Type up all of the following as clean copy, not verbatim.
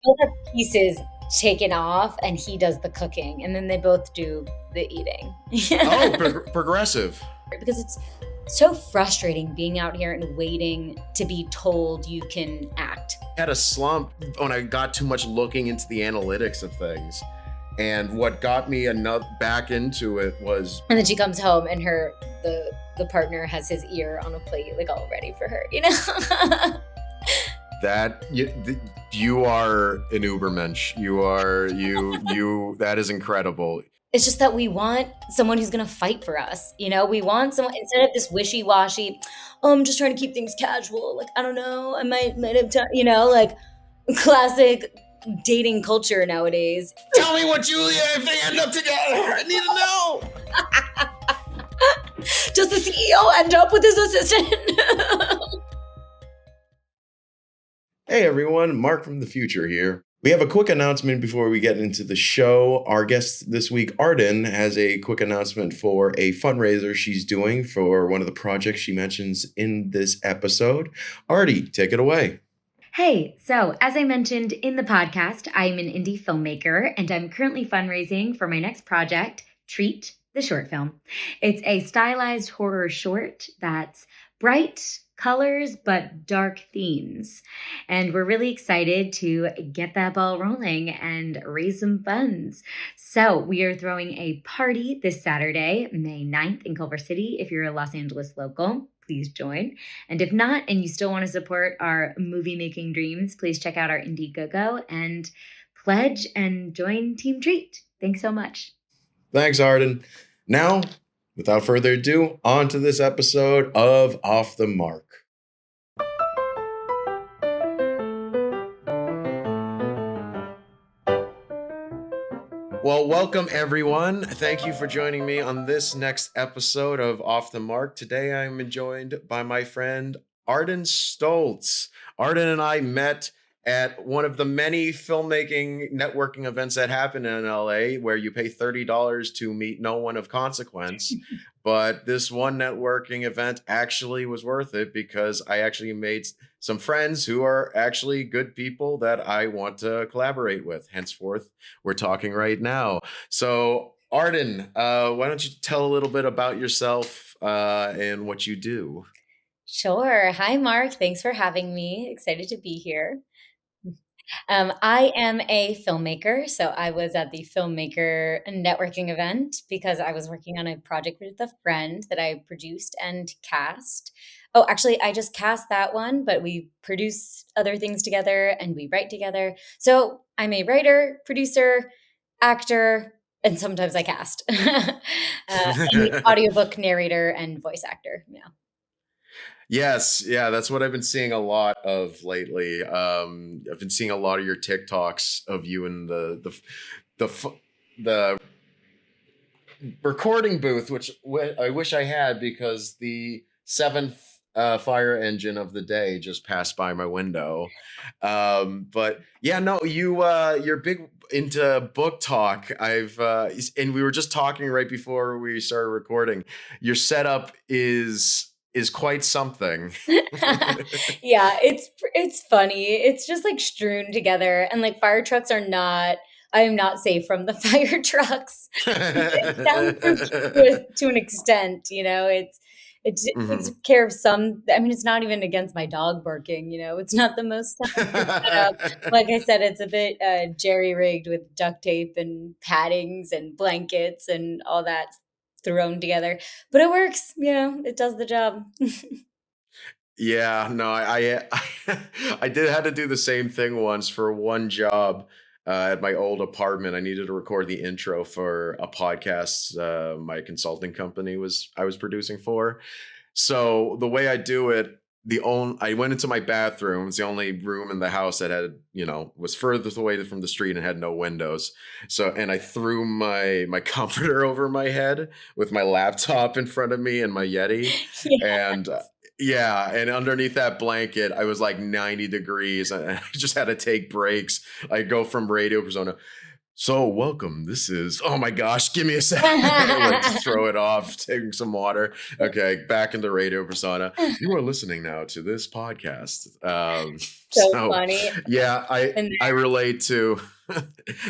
both have pieces taken off, and he does the cooking, and then they both do the eating. Oh, progressive. Because it's so frustrating being out here and waiting to be told you can act. I had a slump when I got too much looking into the analytics of things. And what got me back into it was... And then she comes home and the partner has his ear on a plate, like all ready for her, you know? That you are an Ubermensch. That is incredible. It's just that we want someone who's going to fight for us. You know, we want someone instead of this wishy-washy, oh, I'm just trying to keep things casual. Like, I don't know, I might have time, you know, like classic dating culture nowadays. Tell me what, Julia, if they end up together. I need to know. Does the CEO end up with his assistant? Hey everyone, Mark from the future here. We have a quick announcement before we get into the show. Our guest this week, Ardenn, has a quick announcement for a fundraiser she's doing for one of the projects she mentions in this episode. Artie, take it away. Hey, so as I mentioned in the podcast, I'm an indie filmmaker and I'm currently fundraising for my next project, Treat, the short film. It's a stylized horror short that's bright colors but dark themes. And we're really excited to get that ball rolling and raise some funds. So we are throwing a party this Saturday, May 9th in Culver City. If you're a Los Angeles local, please join. And if not, and you still want to support our movie making dreams, please check out our Indiegogo and pledge and join Team Treat. Thanks so much. Thanks, Ardenn. Now, without further ado, on to this episode of Off the Mark. Well, welcome everyone. Thank you for joining me on this next episode of Off the Mark. Today I'm joined by my friend Ardenn Stolz. Ardenn and I met at one of the many filmmaking networking events that happen in LA where you pay $30 to meet no one of consequence. But this one networking event actually was worth it because I actually made some friends who are actually good people that I want to collaborate with. Henceforth, we're talking right now. So Ardenn, why don't you tell a little bit about yourself and what you do? Sure. Hi, Mark. Thanks for having me. Excited to be here. I am a filmmaker, so I was at the filmmaker networking event because I was working on a project with a friend that I produced and cast. Oh, actually, I just cast that one, but we produce other things together and we write together. So I'm a writer, producer, actor, and sometimes I cast. And audiobook narrator and voice actor. Yeah. Yes, yeah, that's what I've been seeing a lot of lately. I've been seeing a lot of your TikToks of you in the recording booth, which I wish I had because the seventh fire engine of the day just passed by my window. But yeah, no, you're big into book talk. And we were just talking right before we started recording. Your setup is quite something. Yeah, it's funny. It's just like strewn together, and like fire trucks are not. I am not safe from the fire trucks. It sounds to an extent, you know. It takes care of some. I mean, it's not even against my dog barking. You know, it's not the most setup. Like I said, it's a bit jerry rigged with duct tape and paddings and blankets and all that thrown together, but it works. You know, it does the job. Yeah, no, I did had to do the same thing once for one job at my old apartment. I needed to record the intro for a podcast my consulting company I was producing for. So the way I do it, I went into my bathroom. It's the only room in the house that had, was furthest away from the street and had no windows. So, and I threw my comforter over my head with my laptop in front of me and my Yeti. Yeah. And yeah, and underneath that blanket, I was like 90 degrees. I just had to take breaks. I go from radio persona. So welcome. This is, oh my gosh, give me a second. Like just throw it off, taking some water. Okay, back in the radio persona. You are listening now to this podcast. So So funny. yeah, And I relate to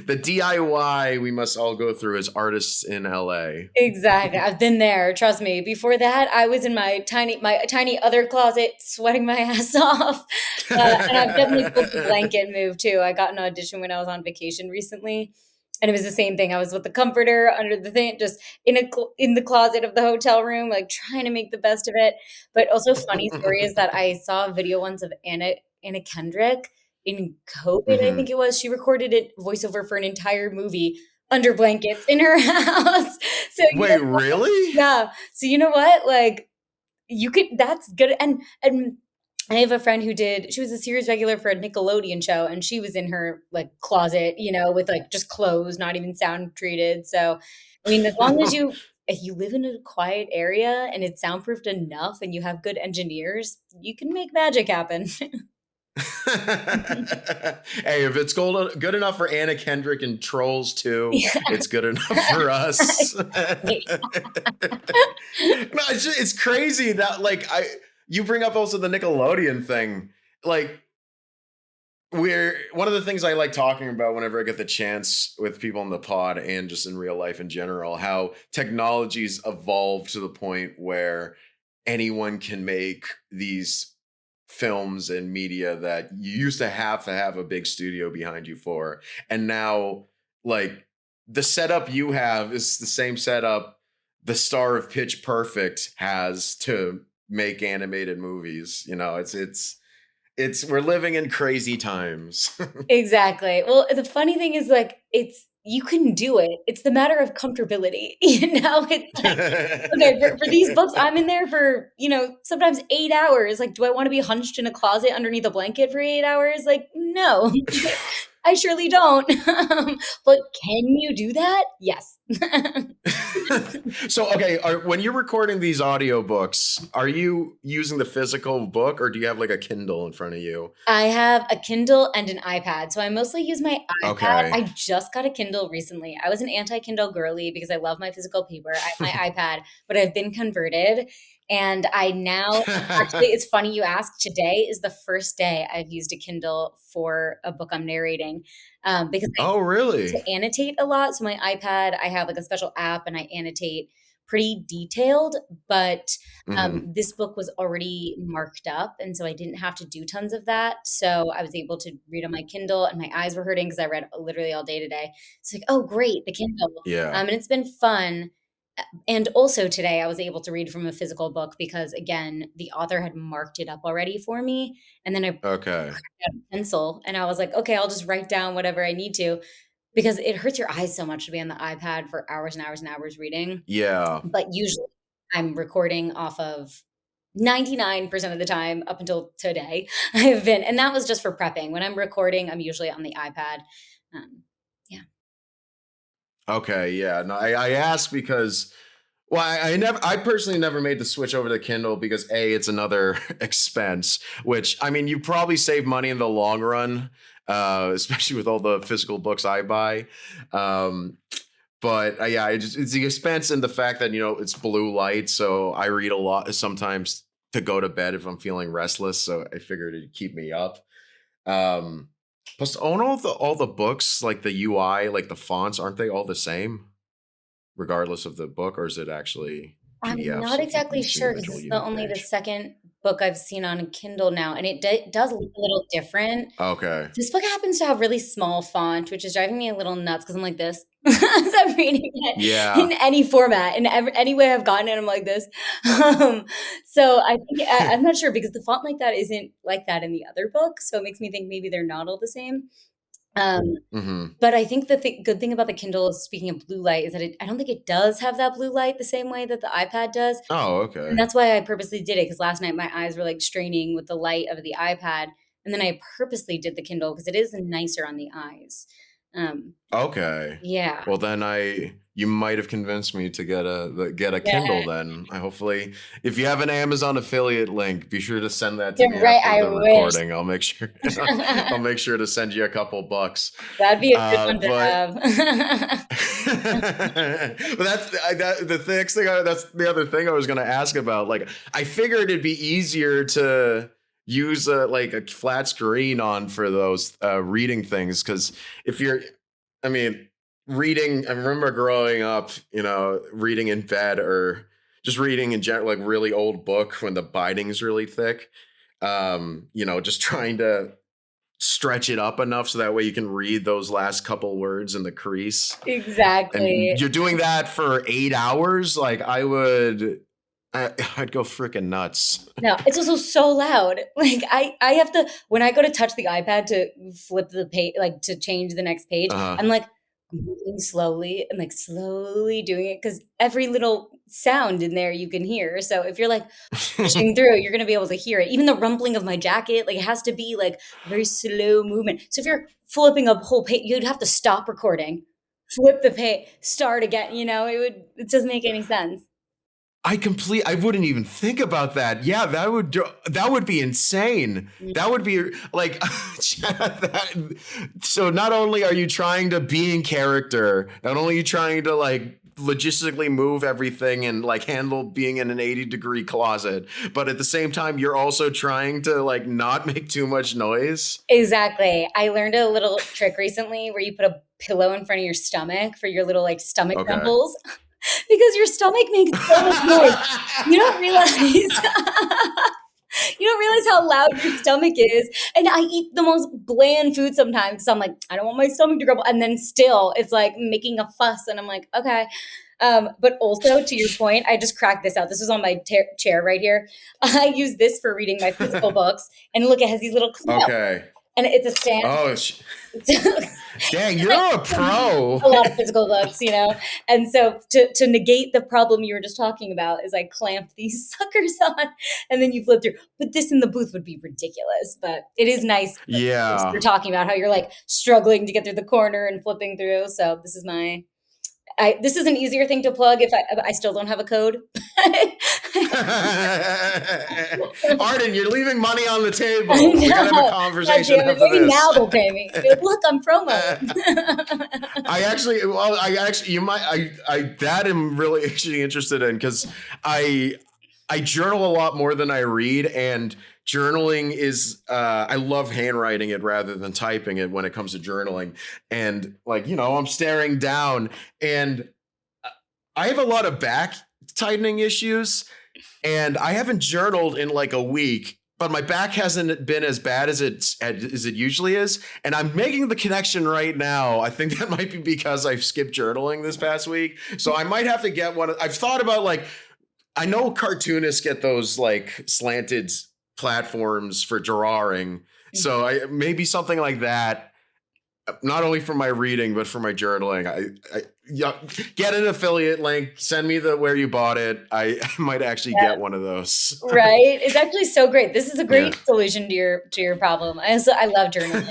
the DIY we must all go through as artists in LA. exactly. I've been there. Trust me. Before that, I was in my tiny other closet, sweating my ass off. And I've definitely pulled the blanket move too. I got an audition when I was on vacation recently, and it was the same thing. I was with the comforter under the thing, just in the closet of the hotel room, like trying to make the best of it. But also, funny story is that I saw a video once of Anna Kendrick in COVID. I think Hmm. it was. She recorded it voiceover for an entire movie under blankets in her house. So Wait, really? yeah. So you know what? Like you could that's good and I have a friend who did she was a series regular for a Nickelodeon show and she was in her like closet, with like just clothes, not even sound treated. So I mean, as long as you if you live in a quiet area and it's soundproofed enough and you have good engineers, you can make magic happen. Hey, if it's good enough for Anna Kendrick and Trolls 2, Yeah. it's good enough for us. No, it's crazy that you bring up also the Nickelodeon thing. Like we're one of the things I like talking about whenever I get the chance with people in the pod and just in real life in general, how technology's evolved to the point where anyone can make these films and media that you used to have a big studio behind you for. And now, like, the setup you have is the same setup the star of Pitch Perfect has to make animated movies. It's we're living in crazy times. Exactly. Well, the funny thing is, like, you can do it. It's the matter of comfortability. It's like, okay, for these books, I'm in there for, sometimes 8 hours. Like, do I wanna be hunched in a closet underneath a blanket for 8 hours? Like, no. I surely don't. But can you do that? Yes. So, okay, when you're recording these audiobooks, are you using the physical book or do you have like a Kindle in front of you? I have a Kindle and an iPad, so I mostly use my iPad. Okay. I just got a Kindle recently. I was an anti-Kindle girly because I love my physical paper. I have my iPad, but I've been converted, and I now actually, it's funny you asked. Today is the first day I've used a Kindle for a book I'm narrating, because I Oh, really? to annotate a lot. So my iPad, I have like a special app and I annotate pretty detailed, but Hmm. this book was already marked up. And so I didn't have to do tons of that. So I was able to read on my Kindle and my eyes were hurting because I read literally all day today. It's like, oh, great, the Kindle. Yeah. And it's been fun. And also today I was able to read from a physical book because again, the author had marked it up already for me. And then I Okay. cracked out a pencil and I was like, okay, I'll just write down whatever I need to because it hurts your eyes so much to be on the iPad for hours and hours and hours reading. Yeah. But usually I'm recording off of 99% of the time up until today. I've been and that was just for prepping. When I'm recording, I'm usually on the iPad. Um, yeah. Okay. Yeah. No, I ask because, well, I personally never made the switch over to Kindle because it's another expense, which I mean, you probably save money in the long run, especially with all the physical books I buy. Um, but yeah, it's the expense and the fact that it's blue light, so I read a lot sometimes to go to bed if I'm feeling restless. So I figured it'd keep me up. Um, Plus, own all the books, like the UI, like the fonts, aren't they all the same, regardless of the book, or is it actually I'm PDFs not if you exactly each sure because individual this is the unit only the page? second book I've seen on Kindle now, and it does look a little different. Okay. This book happens to have really small font, which is driving me a little nuts because 'cause I'm like this as I'm reading it in Yeah. any format, in any way I've gotten it, I'm like this. Um, so I think I'm not sure because the font like that isn't like that in the other book, so it makes me think maybe they're not all the same. Um, Hmm. but I think the good thing about the Kindle, speaking of blue light, is that I don't think it does have that blue light the same way that the iPad does. Oh, And okay. that's why I purposely did it because last night my eyes were, like, straining with the light of the iPad, and then I purposely did the Kindle because it is nicer on the eyes. Okay. Yeah. Well, then you might have convinced me to get a Kindle Yeah. then. I hopefully, if you have an Amazon affiliate link, be sure to send that to Yeah, me right. after I the wish. recording. I'll make sure I'll make sure to send you a couple bucks. That'd be a good one to But have. but that's the other thing I was going to ask about. Like, I figured it'd be easier to use like a flat screen on for those reading things, because if you're, I mean, reading, I remember growing up, reading in bed or just reading in general, like really old book when the binding's really thick. Just trying to stretch it up enough so that way you can read those last couple words in the crease. And Exactly. you're doing that for 8 hours. Like I'd go freaking nuts. No, it's also so loud. Like I have to, when I go to touch the iPad to flip the page, like to change the next page, Uh-huh. I'm like moving slowly and like slowly doing it because every little sound in there you can hear. So if you're like pushing through, you're gonna be able to hear it. Even the rumpling of my jacket, like it has to be like a very slow movement. So if you're flipping a whole page, you'd have to stop recording, flip the page, start again. It doesn't make any sense. I wouldn't even think about that. Yeah, that would be insane. That would be like so not only are you trying to be in character, not only are you trying to like logistically move everything and like handle being in an 80-degree closet, but at the same time you're also trying to like not make too much noise. Exactly. I learned a little trick recently where you put a pillow in front of your stomach for your little like stomach Okay. rumbles because your stomach makes so much noise. You don't realize you don't realize how loud your stomach is. And I eat the most bland food sometimes. So I'm like, I don't want my stomach to grumble. And then still it's like making a fuss. And I'm like, okay. But also to your point, I just cracked this out. This was on my chair right here. I use this for reading my physical books. And look, it has these little clamps. Okay. And it's a stand. Oh, dang, you're a pro. A lot of physical books, And so to negate the problem you were just talking about is I clamp these suckers on and then you flip through. But this in the booth would be ridiculous. But it is nice. Yeah. You're talking about how you're like struggling to get through the corner and flipping through. So this is this is an easier thing to plug if I still don't have a code. Ardenn, you're leaving money on the table. We gotta have a conversation after Maybe this. now they'll pay me. Look, I'm promo. That I'm really actually interested in, because I journal a lot more than I read, and journaling is I love handwriting it rather than typing it when it comes to journaling. And like, I'm staring down and I have a lot of back tightening issues, and I haven't journaled in like a week, but my back hasn't been as bad as it usually is. And I'm making the connection right now. I think that might be because I've skipped journaling this past week. So I might have to get one. I've thought about like, I know cartoonists get those like slanted platforms for drawing. So maybe something like that. Not only for my reading, but for my journaling. I get an affiliate link. Send me where you bought it. I might actually get one of those. Right? It's actually so great. This is a great solution to your problem. I love journaling.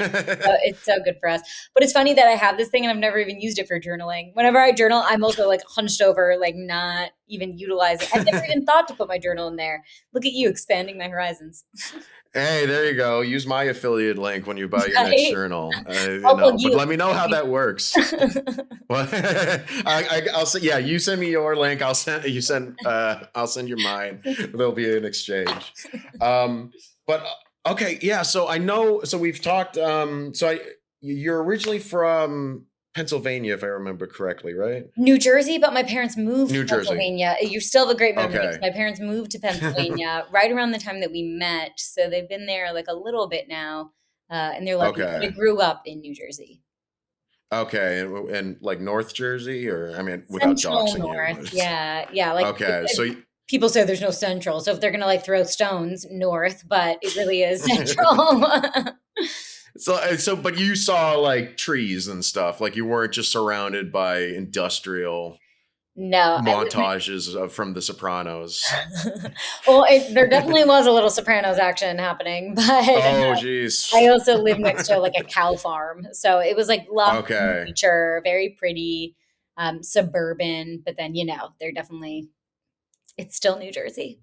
It's so good for us. But it's funny that I have this thing and I've never even used it for journaling. Whenever I journal, I'm also like hunched over, like not even utilizing. I've never even thought to put my journal in there. Look at you expanding my horizons. Hey, there you go. Use my affiliate link when you buy your next journal. But let me know how that works. Well, I'll say, yeah. You send me your link. I'll send you mine. There'll be an exchange. But okay, yeah. So I know. So we've talked. You're originally from Pennsylvania, if I remember correctly, right? New Jersey, but my parents moved to Jersey. Pennsylvania. You still have a great memory. Okay. My parents moved to Pennsylvania right around the time that we met. So they've been there like a little bit now. And they're like, they grew up in New Jersey. Okay. And like North Jersey, or I mean, without doxing North. Yeah. Like, okay. So people say there's no central. So if they're going to like throw stones, north, but it really is central. But you saw like trees and stuff, like you weren't just surrounded by industrial. No, I live montages from The Sopranos. well, there definitely was a little Sopranos action happening, but Oh, I geez. also live next to like a cow farm. So it was like lots of Okay. nature, very pretty, suburban, but then, they're definitely, it's still New Jersey.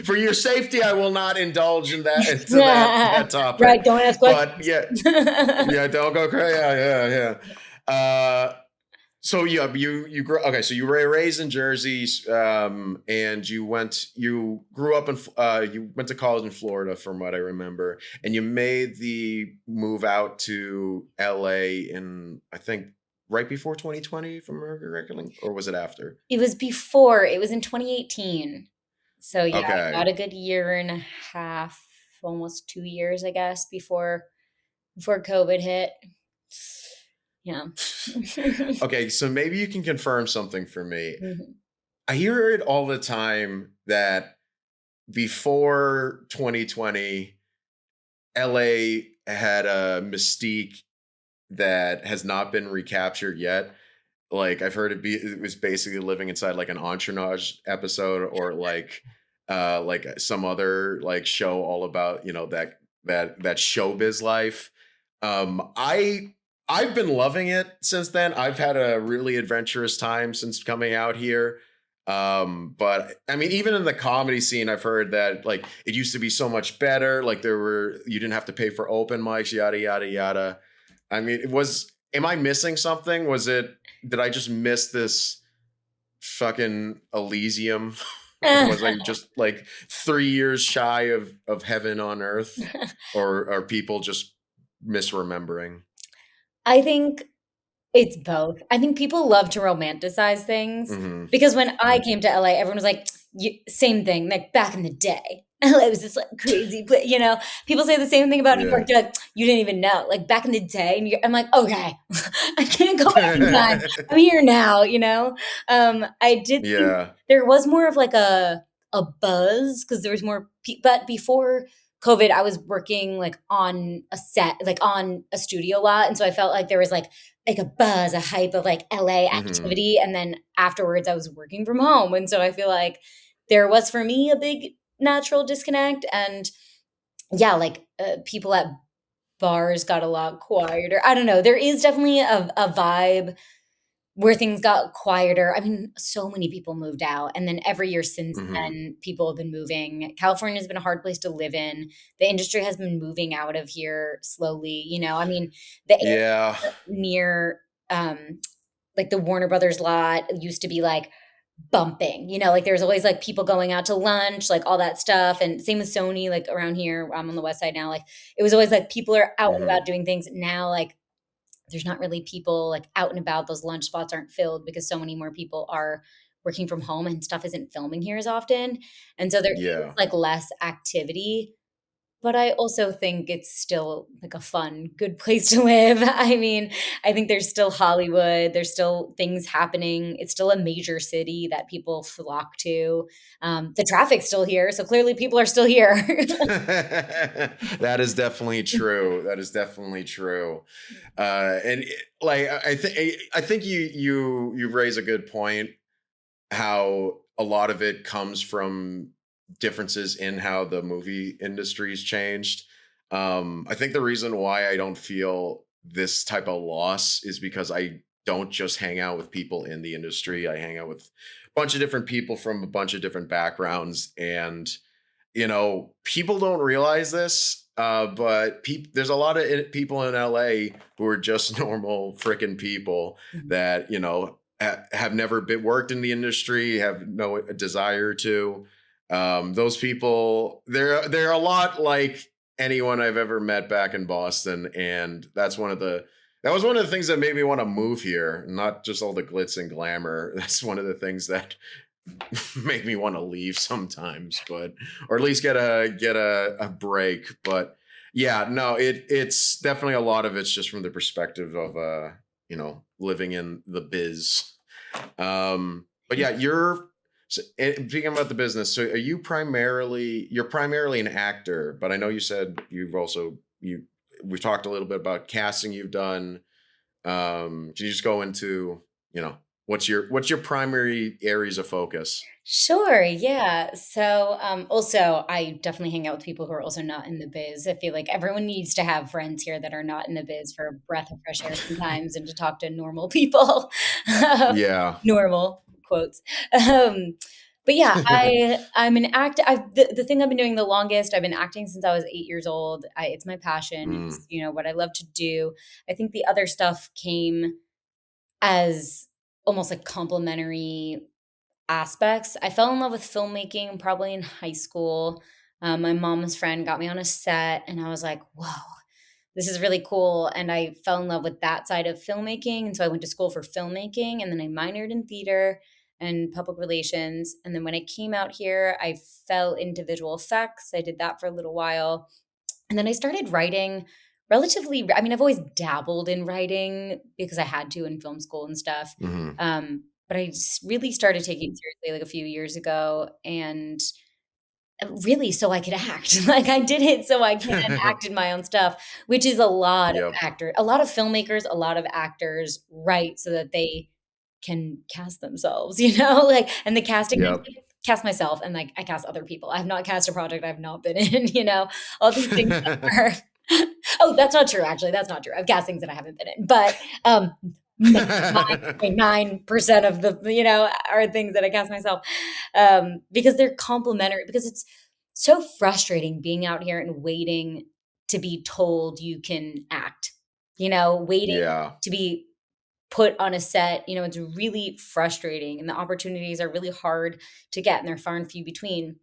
For your safety, I will not indulge in that into that Right, topic. don't ask questions. But yeah, yeah, don't go crazy. Yeah, yeah. So yeah, you grew okay. So you were raised in Jersey, and you grew up you went to college in Florida, from what I remember, and you made the move out to LA in, I think, right before 2020, from reckoning, or was it after? It was before, it was in 2018. So yeah, about Okay. a good year and a half, almost 2 years, I guess, before COVID hit. Yeah. Okay, so maybe you can confirm something for me. Mhm. I hear it all the time that before 2020, LA had a mystique that has not been recaptured yet. Like, I've heard it was basically living inside like an Entourage episode, or like some other like show all about, that showbiz life. I've been loving it since then. I've had a really adventurous time since coming out here. But I mean, even in the comedy scene, I've heard that like it used to be so much better. Like you didn't have to pay for open mics, yada yada yada. I mean, am I missing something? Did I just miss this fucking Elysium? Or was I just like 3 years shy of heaven on earth? Or are people just misremembering? I think it's both. I think people love to romanticize things Hmm. because when I Hmm. came to LA, everyone was like, same thing, like back in the day. LA was this like crazy place, people say the same thing about New York. Yeah. They're like, you didn't even know, like back in the day. And I'm like, okay, I can't go back in time. I'm here now, I did think Yeah. there was more of like a buzz because there was more, but before COVID, I was working like on a set, like on a studio lot. And so I felt like there was like a buzz, a hype of like LA Hmm. activity. And then afterwards I was working from home. And so I feel like there was for me a big natural disconnect. And yeah, like people at bars got a lot quieter. I don't know. There is definitely a vibe where things got quieter. I mean, so many people moved out. And then every year since Hmm. then, people have been moving. California has been a hard place to live in. The industry has been moving out of here slowly. I mean, the Yeah. area near like the Warner Brothers lot used to be like bumping, like there was always like people going out to lunch, like all that stuff. And same with Sony, like around here, I'm on the west side now, like it was always like people are out and Hmm. about doing things. Now, like there's not really people like out and about. Those lunch spots aren't filled because so many more people are working from home and stuff isn't filming here as often. And so there is Yeah. like less activity, but I also think it's still like a fun, good place to live. I mean, I think there's still Hollywood, there's still things happening. It's still a major city that people flock to. The traffic's still here, so clearly people are still here. That is definitely true. That is definitely true. And like I think you raise a good point, how a lot of it comes from differences in how the movie industry's changed. I think the reason why I don't feel this type of loss is because I don't just hang out with people in the industry. I hang out with a bunch of different people from a bunch of different backgrounds, and people don't realize this, but there's a lot of people in LA who are just normal freaking people Mhm. that have never been worked in the industry, have no desire to. Those people, they're a lot like anyone I've ever met back in Boston, and that was one of the things that made me want to move here, not just all the glitz and glamour. That's one of the things that make me want to leave sometimes, but or at least get a break. But yeah, no, it's definitely a lot of it's just from the perspective of living in the biz. But yeah, speaking about the business. So you're primarily an actor, but I know you said we've talked a little bit about casting you've done. Can you just go into, what's your primary areas of focus? Sure, yeah. So, also, I definitely hang out with people who are also not in the biz. I feel like everyone needs to have friends here that are not in the biz for a breath of fresh air sometimes and to talk to normal people. Um, Yeah. normal quotes. Um, but yeah, I'm an act. The thing I've been doing the longest. I've been acting since I was 8 years old. It's my passion. Mm, It's what I love to do. I think the other stuff came as almost like complementary aspects. I fell in love with filmmaking probably in high school. My mom's friend got me on a set, and I was like, whoa, this is really cool. And I fell in love with that side of filmmaking. And so I went to school for filmmaking, and then I minored in theater and public relations. And then when I came out here, I fell into visual effects. I did that for a little while. And then I started writing I mean, I've always dabbled in writing because I had to in film school and stuff. mhm. But I really started taking it seriously like a few years ago, and really so I could act. Like I did it so I can act in my own stuff, which is Yep. a lot of filmmakers, a lot of actors write so that they can cast themselves, like, and the casting I Yep. like, cast myself and like I cast other people. I have not cast a project I've not been in, all these things that are oh, that's not true, actually, that's not true. I've cast things that I haven't been in, but, maybe 9.9% of the are things that I cast myself, because they're complementary because it's so frustrating being out here and waiting to be told you can act, waiting Yeah. to be put on a set, it's really frustrating and the opportunities are really hard to get and they're far and few between.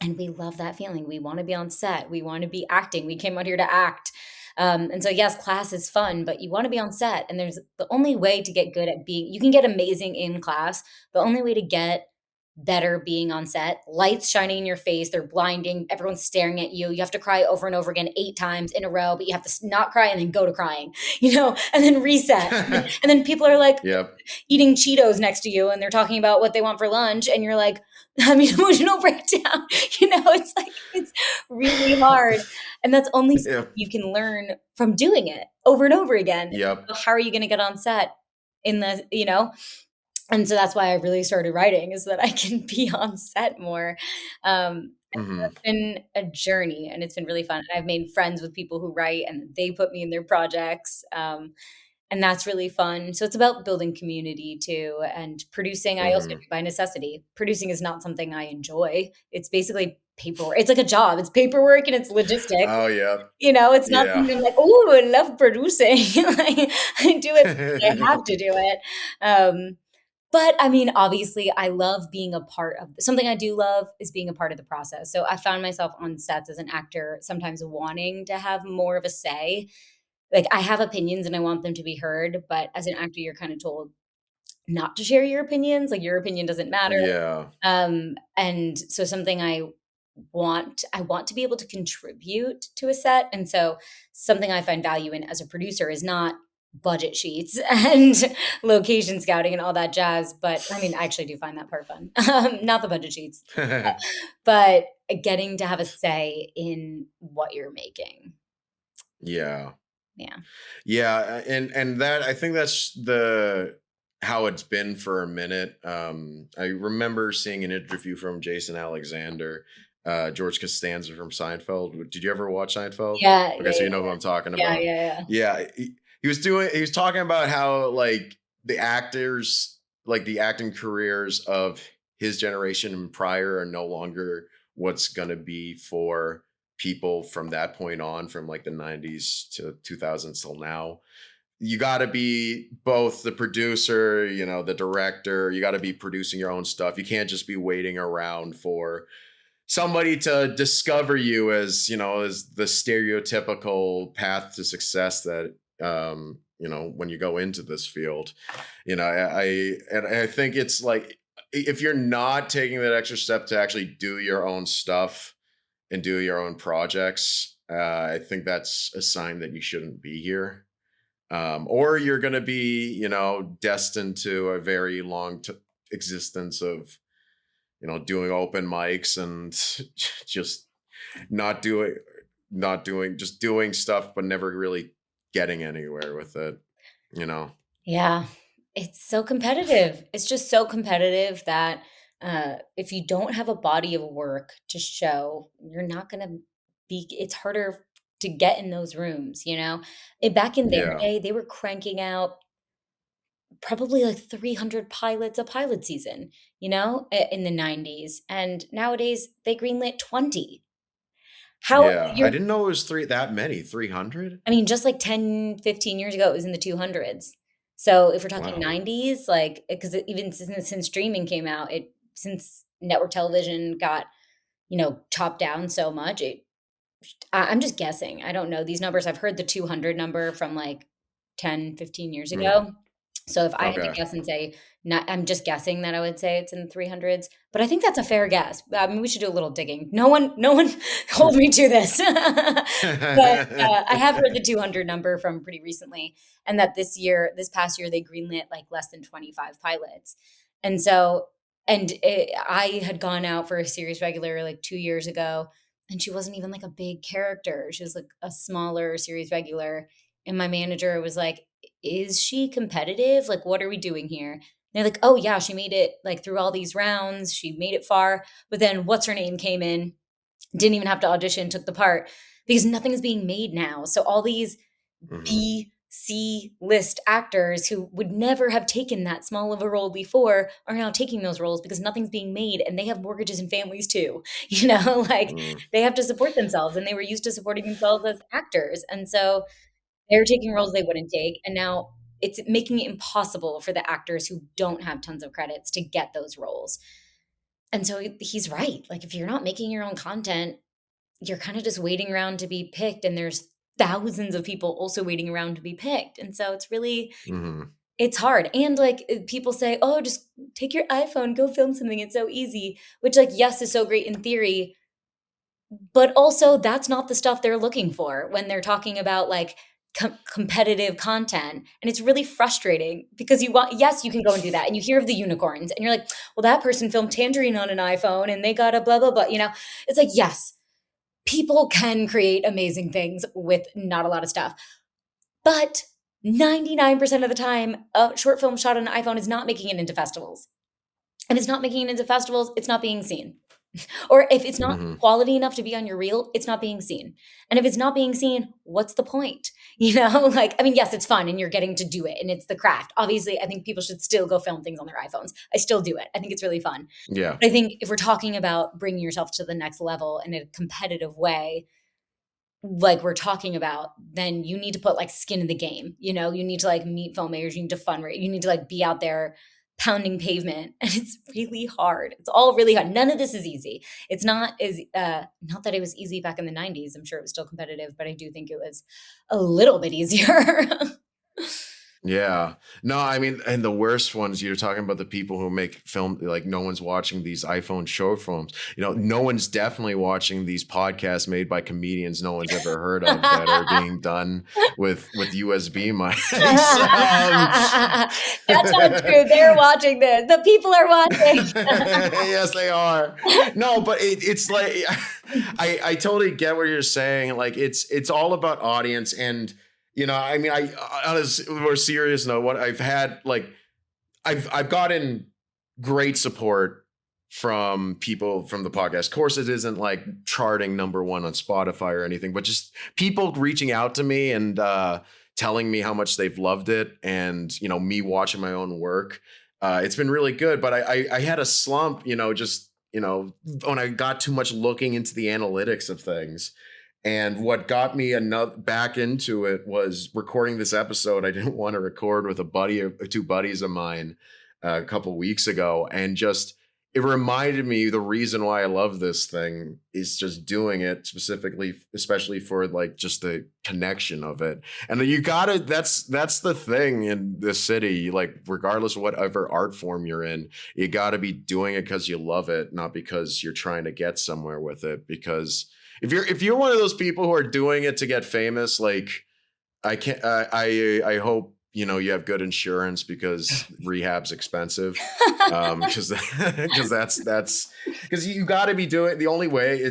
And we love that feeling. We want to be on set. We want to be acting. We came out here to act. And so, yes, class is fun, but you want to be on set. And there's the only way to get good at you can get amazing in class. The only way to get better being on set, lights shining in your face, they're blinding, everyone's staring at you. You have to cry over and over again 8 times in a row, but you have to not cry and then go to crying, and then reset. And then people are like Yep. eating Cheetos next to you and they're talking about what they want for lunch. And you're like, I mean, emotional breakdown. It's like it's really hard. And that's only something Yep. you can learn from doing it over and over again. Yep. So how are you going to get on set in and so that's why I really started writing is that I can be on set more. And so Mhm. it's been a journey and it's been really fun. And I've made friends with people who write and they put me in their projects. And that's really fun. So it's about building community too and producing. I also do Mhm. by necessity. Producing is not something I enjoy. It's basically paperwork. It's like a job. It's paperwork and it's logistics. Oh, yeah. It's not Yeah. something I'm like, oh, I love producing. Like, I do it because I have to do it. But I mean, obviously, I love being a part of something I do love is being a part of the process. So I found myself on sets as an actor, sometimes wanting to have more of a say. Like I have opinions and I want them to be heard, but as an actor, you're kind of told not to share your opinions. Like your opinion doesn't matter. Yeah. And so something I want to be able to contribute to a set. And so something I find value in as a producer is not budget sheets and location scouting and all that jazz. But I mean, I actually do find that part fun. Not the budget sheets, but getting to have a say in what you're making. Yeah. Yeah. Yeah, and that I think that's the how it's been for a minute. I remember seeing an interview from Jason Alexander, George Costanza from Seinfeld. Did you ever watch Seinfeld? Yeah. Okay, Yeah. so you know who I'm talking Yeah. about. Yeah. Yeah. Yeah, he was talking about how like the actors, like the acting careers of his generation and prior are no longer what's gonna be for people from that point on, from like the 90s to 2000s till now. You got to be both the producer, the director. You got to be producing your own stuff. You can't just be waiting around for somebody to discover you as, as the stereotypical path to success that, when you go into this field. I think it's like, if you're not taking that extra step to actually do your own stuff and do your own projects, I think that's a sign that you shouldn't be here. Or you're going to be, destined to a very long existence of, doing open mics and just not doing, just doing stuff, but never really getting anywhere with it. you know? Yeah, it's so competitive. It's just so competitive that if you don't have a body of work to show, you're not going to be, it's harder to get in those rooms, you know? Back in their Yeah. day, they were cranking out probably like 300 pilots a pilot season, you know, in the 90s. And nowadays they greenlit 20. How Yeah. I you're didn't know it was that many. 300? I mean, just like 10, 15 years ago, it was in the 200s. So if we're talking Wow. 90s, like, because even since streaming came out, since network television got, chopped down so much, I'm just guessing. I don't know these numbers. I've heard the 200 number from like 10, 15 years Mm, ago. So if I had to okay. guess and say, not, I'm just guessing that I would say it's in the 300s, but I think that's a fair guess. I mean, we should do a little digging. No one hold me to this. But I have heard the 200 number from pretty recently, and that this past year, they greenlit like less than 25 pilots. And so, I had gone out for a series regular like 2 years ago, and she wasn't even like a big character. She was like a smaller series regular. And my manager was like, is she competitive? Like, what are we doing here? And they're like, oh, yeah, she made it like through all these rounds. She made it far. But then what's her name came in, didn't even have to audition, took the part because nothing's being made now. So all these Hmm. B, C list actors who would never have taken that small of a role before are now taking those roles because nothing's being made and they have mortgages and families too. Like Mm, they have to support themselves and they were used to supporting themselves as actors. And so they're taking roles they wouldn't take. And now it's making it impossible for the actors who don't have tons of credits to get those roles. And so he's right. Like if you're not making your own content, you're kind of just waiting around to be picked, and there's thousands of people also waiting around to be picked. And so hmm. it's hard. And like people say, "Oh, just take your iPhone, go film something. It's so easy." Which like yes is so great in theory, but also that's not the stuff they're looking for when they're talking about like competitive content. And it's really frustrating because yes, you can go and do that. And you hear of the unicorns and you're like, well, that person filmed Tangerine on an iPhone and they got a blah, blah, blah. It's like, yes, people can create amazing things with not a lot of stuff. But 99% of the time, a short film shot on an iPhone is not making it into festivals. And if it's not making it into festivals, it's not being seen. Or if it's not Hmm. quality enough to be on your reel, it's not being seen. And if it's not being seen, what's the point? Like, I mean, yes, it's fun and you're getting to do it and it's the craft. Obviously, I think people should still go film things on their iPhones. I still do it. I think it's really fun. Yeah. But I think if we're talking about bringing yourself to the next level in a competitive way, like we're talking about, then you need to put like skin in the game. You need to like meet filmmakers, you need to fundraise, you need to like be out there pounding pavement. And it's really hard. It's all really hard. None of this is easy. It's not that it was easy back in the 90s. I'm sure it was still competitive, but I do think it was a little bit easier. Yeah. No, I mean, and the worst ones, you're talking about the people who make film, like no one's watching these iPhone short films. No one's definitely watching these podcasts made by comedians no one's ever heard of that are being done with USB mics. That's not true. They're watching this. The people are watching. Yes, they are. No, but it's like I totally get what you're saying. Like it's all about audience. And I mean, on a more serious note, what I've had, like, I've gotten great support from people from the podcast. Of course, it isn't like charting #1 on Spotify or anything, but just people reaching out to me and telling me how much they've loved it, and me watching my own work. It's been really good. But I had a slump, just when I got too much looking into the analytics of things. And what got me back into it was recording this episode I didn't want to record with a buddy or two buddies of mine a couple weeks ago. And just, it reminded me the reason why I love this thing is just doing it specifically, especially for like just the connection of it. And that's the thing in this city, like regardless of whatever art form you're in, you got to be doing it because you love it, not because you're trying to get somewhere with it. Because if you're one of those people who are doing it to get famous, like I can't, I hope you have good insurance because rehab's expensive. Because because you got to be doing, the only way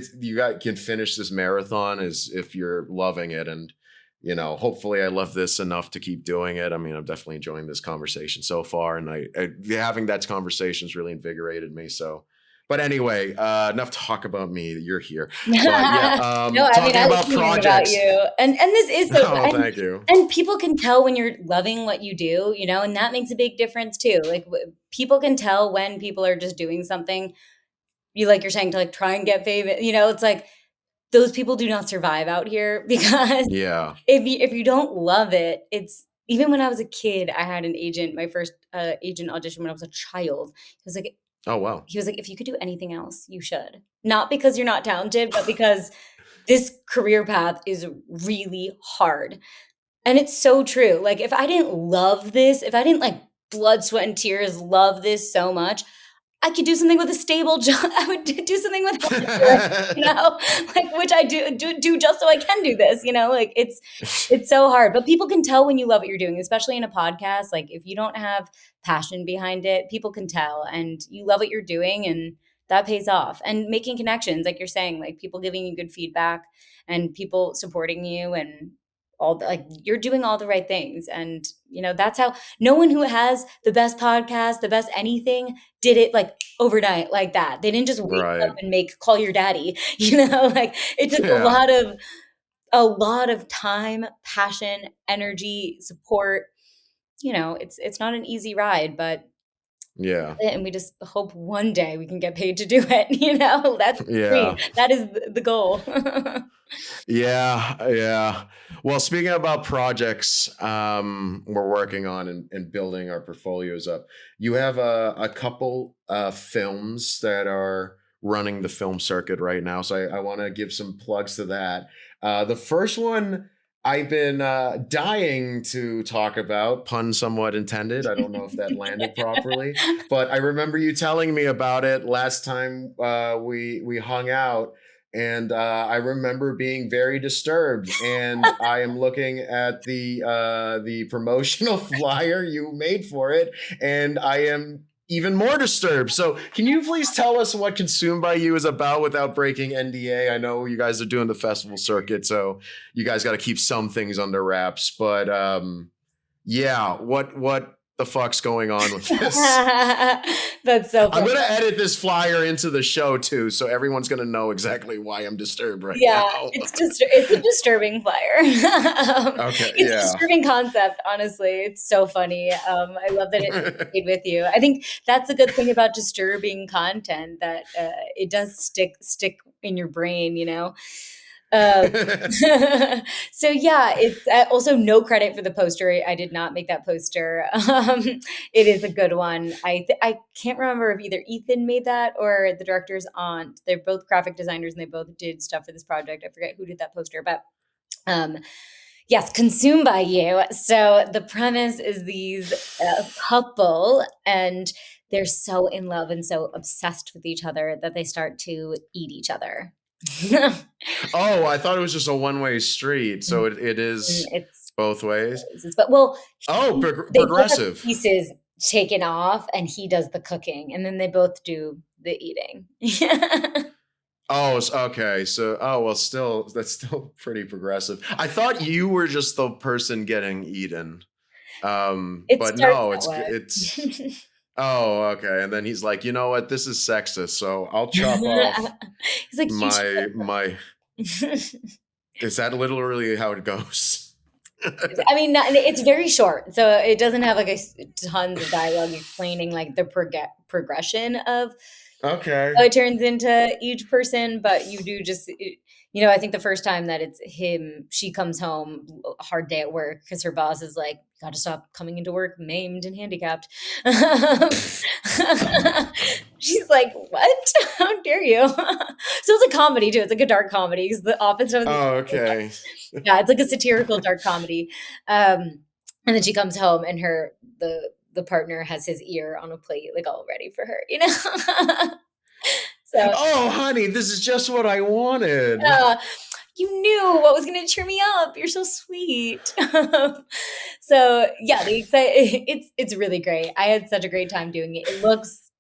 can finish this marathon is if you're loving it. And hopefully I love this enough to keep doing it. I mean, I'm definitely enjoying this conversation so far, and having that conversation has really invigorated me. So, but anyway, enough talk about me. You're here, but yeah, No, I mean, talking I like about hearing about projects. you, and this is so. Oh, thank you. And people can tell when you're loving what you do, and that makes a big difference too. Like people can tell when people are just doing something. Like you're saying, to like try and get famous. It's like those people do not survive out here because Yeah. if you don't love it, it's even when I was a kid, I had an agent, my first agent audition when I was a child. Oh, wow. He was like, if you could do anything else, you should. Not because you're not talented, but because this career path is really hard. And it's so true. Like if I didn't love this, if I didn't like blood, sweat, and tears love this so much, I could do something with a stable job. I would do something with health insurance, like which I do just so I can do this. Like it's so hard. But people can tell when you love what you're doing, especially in a podcast. Like if you don't have passion behind it, people can tell, and you love what you're doing, and that pays off. And making connections, like you're saying, like people giving you good feedback and people supporting you, and like you're doing all the right things. And that's how no one who has the best podcast, the best anything did it like overnight like that. They didn't just wake Right. up and call your daddy, like it took Yeah. a lot of time, passion, energy, support. It's not an easy ride, but Yeah. and we just hope one day we can get paid to do it. That's the dream. Yeah. That is the goal. Yeah, yeah. Well, speaking about projects we're working on and building our portfolios up, you have a couple films that are running the film circuit right now. So I want to give some plugs to that. The first one I've been dying to talk about, pun somewhat intended. I don't know if that landed properly, but I remember you telling me about it last time we hung out. And I remember being very disturbed. And I am looking at the promotional flyer you made for it, and I am even more disturbed. So, can you please tell us what Consumed by You is about without breaking NDA? I know you guys are doing the festival circuit, so you guys got to keep some things under wraps. But yeah, what the fuck's going on with this? That's so funny. I'm going to edit this flyer into the show too, so everyone's going to know exactly why I'm disturbed right now. It's a disturbing flyer. Okay, It's a disturbing concept, honestly. It's so funny. I love that it stayed with you. I think that's a good thing about disturbing content, that it does stick in your brain, So yeah, it's also no credit for the poster. I did not make that poster. It is a good one. I can't remember if either Ethan made that or the director's aunt. They're both graphic designers and they both did stuff for this project. I forget who did that poster, but yes, Consumed by You. So the premise is these couple, and they're so in love and so obsessed with each other that they start to eat each other. Oh, I thought it was just a one-way street. So it is It's both ways. But they both Progressive. have pieces taken off, and he does the cooking, and then they both do the eating. Oh, okay. So, that's still pretty progressive. I thought you were just the person getting eaten. But no, it's oh, okay. And then he's like, you know what? This is sexist, so I'll chop off He's like, my. Is that literally how it goes? I mean, it's very short, so it doesn't have like tons of dialogue explaining like the progression of Okay. how it turns into each person. But you do just, I think the first time that it's him, she comes home, a hard day at work, because her boss is like, got to stop coming into work maimed and handicapped. She's like, what? How dare you? So it's a comedy too. It's like a dark comedy, because The Office. Oh, okay. Yeah, it's like a satirical dark comedy. And then she comes home, and the partner has his ear on a plate, like all ready for her, So, oh, honey, this is just what I wanted. You knew what was going to cheer me up. You're so sweet. So yeah, it's really great. I had such a great time doing it. It looks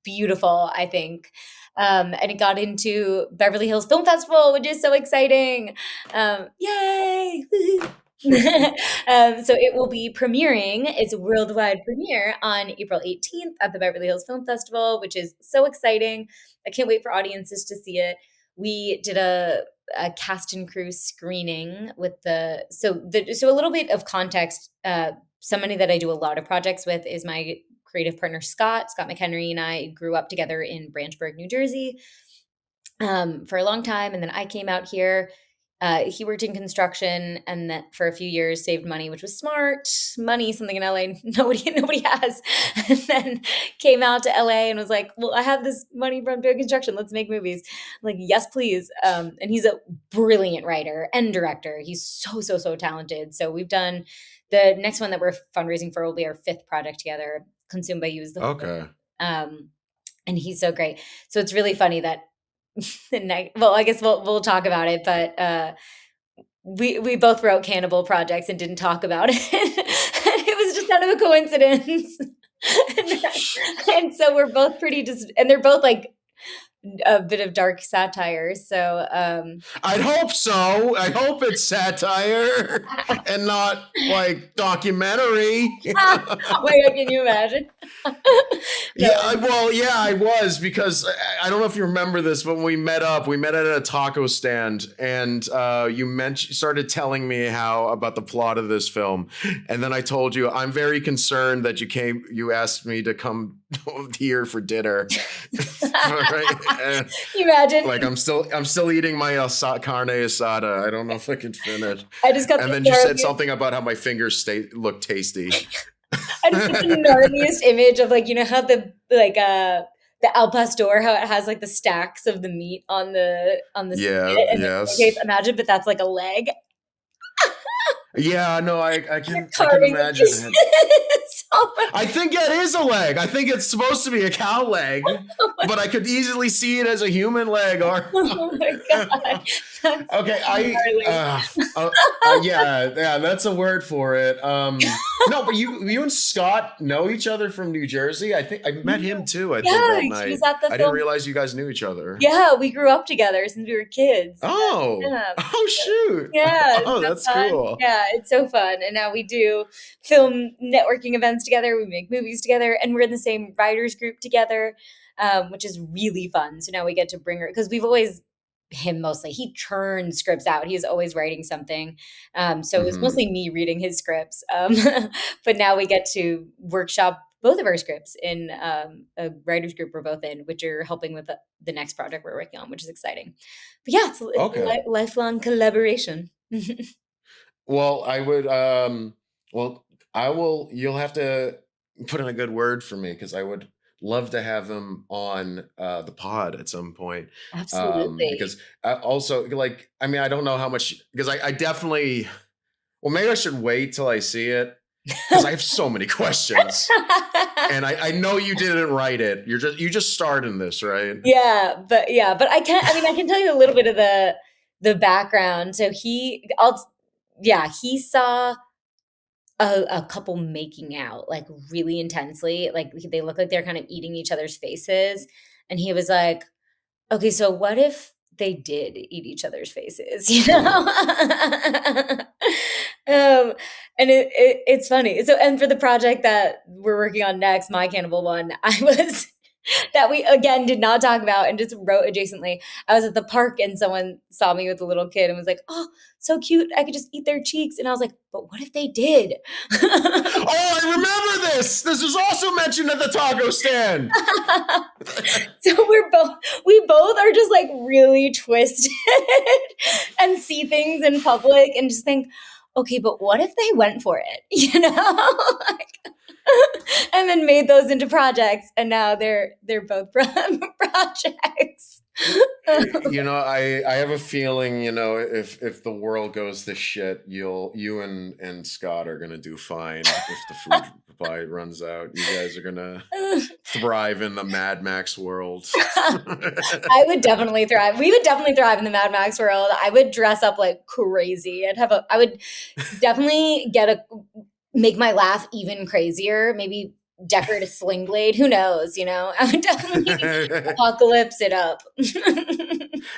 beautiful, I think. And it got into Beverly Hills Film Festival, which is so exciting. Yay! So it will be premiering. It's a worldwide premiere on April 18th at the Beverly Hills Film Festival, which is so exciting. I can't wait for audiences to see it. We did a cast and crew screening with so a little bit of context. Somebody that I do a lot of projects with is my creative partner, Scott McHenry, and I grew up together in Branchburg, New Jersey, for a long time. And then I came out here. He worked in construction and then for a few years saved money, which was smart money, something in LA nobody has. And then came out to LA and was like, well, I have this money from doing construction. Let's make movies. I'm like, yes, please. And he's a brilliant writer and director. He's so talented. So we've done the next one that we're fundraising for will be our 5th project together. Consumed by You is the Okay. and he's so great. So it's really funny that well, I guess we'll talk about it, but we both wrote cannibal projects and didn't talk about it. It was just kind of a coincidence. And so we're both pretty and they're both like a bit of dark satire. So I'd hope so. I hope it's satire and not like documentary. Wait, can you imagine? Yeah, well, yeah, I was, because I don't know if you remember this, but when we met at a taco stand, and you started telling me about the plot of this film, and then I told you I'm very concerned that you asked me to come here for dinner. Right? You imagine? Like I'm still eating my carne asada. I don't know if I can finish. I just got, and then you said something about how my fingers look tasty. I just got the gnarliest image of, like, you know how the Al Pastor, how it has like the stacks of the meat on the yes. Okay, imagine, but that's like a leg. Yeah, no, I can imagine it. I think it is a leg. I think it's supposed to be a cow leg, but I could easily see it as a human leg. Or oh my god! Okay, yeah, that's a word for it. No, but you and Scott know each other from New Jersey. I think I met him too. I think that night. He was at the film. Didn't realize you guys knew each other. Yeah, we grew up together since we were kids. Oh, shoot! Yeah, oh, that's cool. Yeah, it's so fun. And now we do film networking events together. We make movies together, and we're in the same writers group together, which is really fun. So now we get to bring her, because we've always, him mostly, he churns scripts out. He's always writing something. So it was mostly me reading his scripts. But now we get to workshop both of our scripts in a writers group we're both in, which are helping with the next project we're working on, which is exciting. But yeah, it's a lifelong collaboration. Well, I would, you'll have to put in a good word for me, because I would love to have him on the pod at some point. Absolutely. Because I also, like, I mean, I don't know how much, because I definitely, well, maybe I should wait till I see it, because I have so many questions. And I know you didn't write it. You just starred in this, right? Yeah, but I can tell you a little bit of the background. So he saw a couple making out, like, really intensely. Like, they look like they're kind of eating each other's faces. And he was like, okay, so what if they did eat each other's faces, you know? And it's funny. So, and for the project that we're working on next, my cannibal one, that we again did not talk about and just wrote adjacently. I was at the park and someone saw me with a little kid and was like, oh, so cute. I could just eat their cheeks. And I was like, but what if they did? Oh, I remember this. This was also mentioned at the taco stand. So we both are just like really twisted and see things in public and just think, okay, but what if they went for it? You know? And then made those into projects, and now they're both projects. You know, I have a feeling, you know, if the world goes to shit, you and Scott are gonna do fine. If the food supply runs out, you guys are gonna thrive in the Mad Max world. I would definitely thrive. We would definitely thrive in the Mad Max world. I would dress up like crazy. I would definitely make my laugh even crazier. Maybe decorate a sling blade. Who knows? I would definitely apocalypse it up.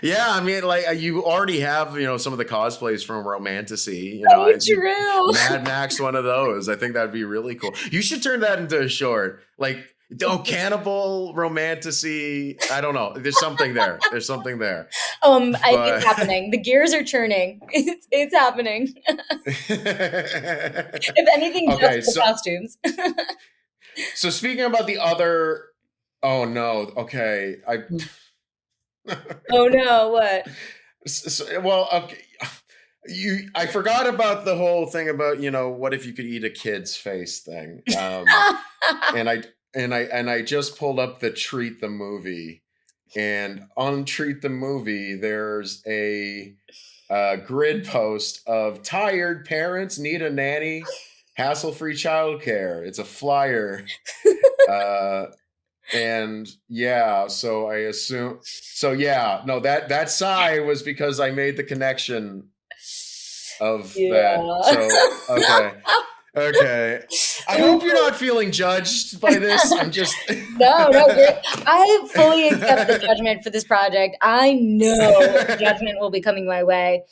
Yeah, I mean, like you already have, some of the cosplays from Romantasy. So true. Mad Max, one of those. I think that'd be really cool. You should turn that into a short. Like, cannibal Romantasy. I don't know. There's something there. There's something there. It's happening. The gears are churning. It's happening. If anything, okay, just the costumes. So speaking about the other, oh no, okay, oh no, what? Well, okay, I forgot about the whole thing about what if you could eat a kid's face thing, and I just pulled up the Treat the movie, and on Treat the movie there's a grid post of tired parents need a nanny. Hassle-free childcare. It's a flyer. And yeah, so I assume. So yeah, no, that sigh was because I made the connection of that. So okay. I hope you're not feeling judged by this. I'm just no. I fully accept the judgment for this project. I know judgment will be coming my way.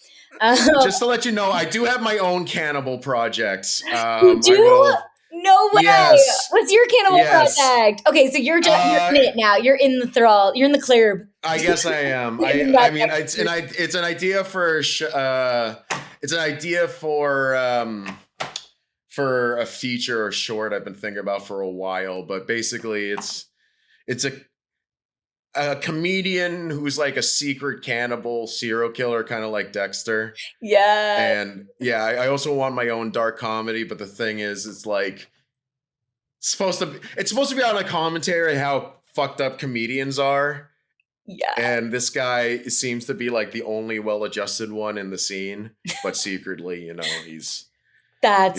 Just to let you know, I do have my own cannibal project. You do? No way! Yes. What's your cannibal project? Okay, so you're in it now. You're in the thrall. You're in the club. I guess I am. I mean, it's an idea for a feature or short I've been thinking about for a while. But basically, it's a comedian who's like a secret cannibal serial killer, kind of like Dexter. Yeah. And yeah, I also want my own dark comedy, but the thing is, it's like it's supposed to be on a commentary how fucked up comedians are. Yeah. And this guy seems to be like the only well-adjusted one in the scene, but secretly, he's got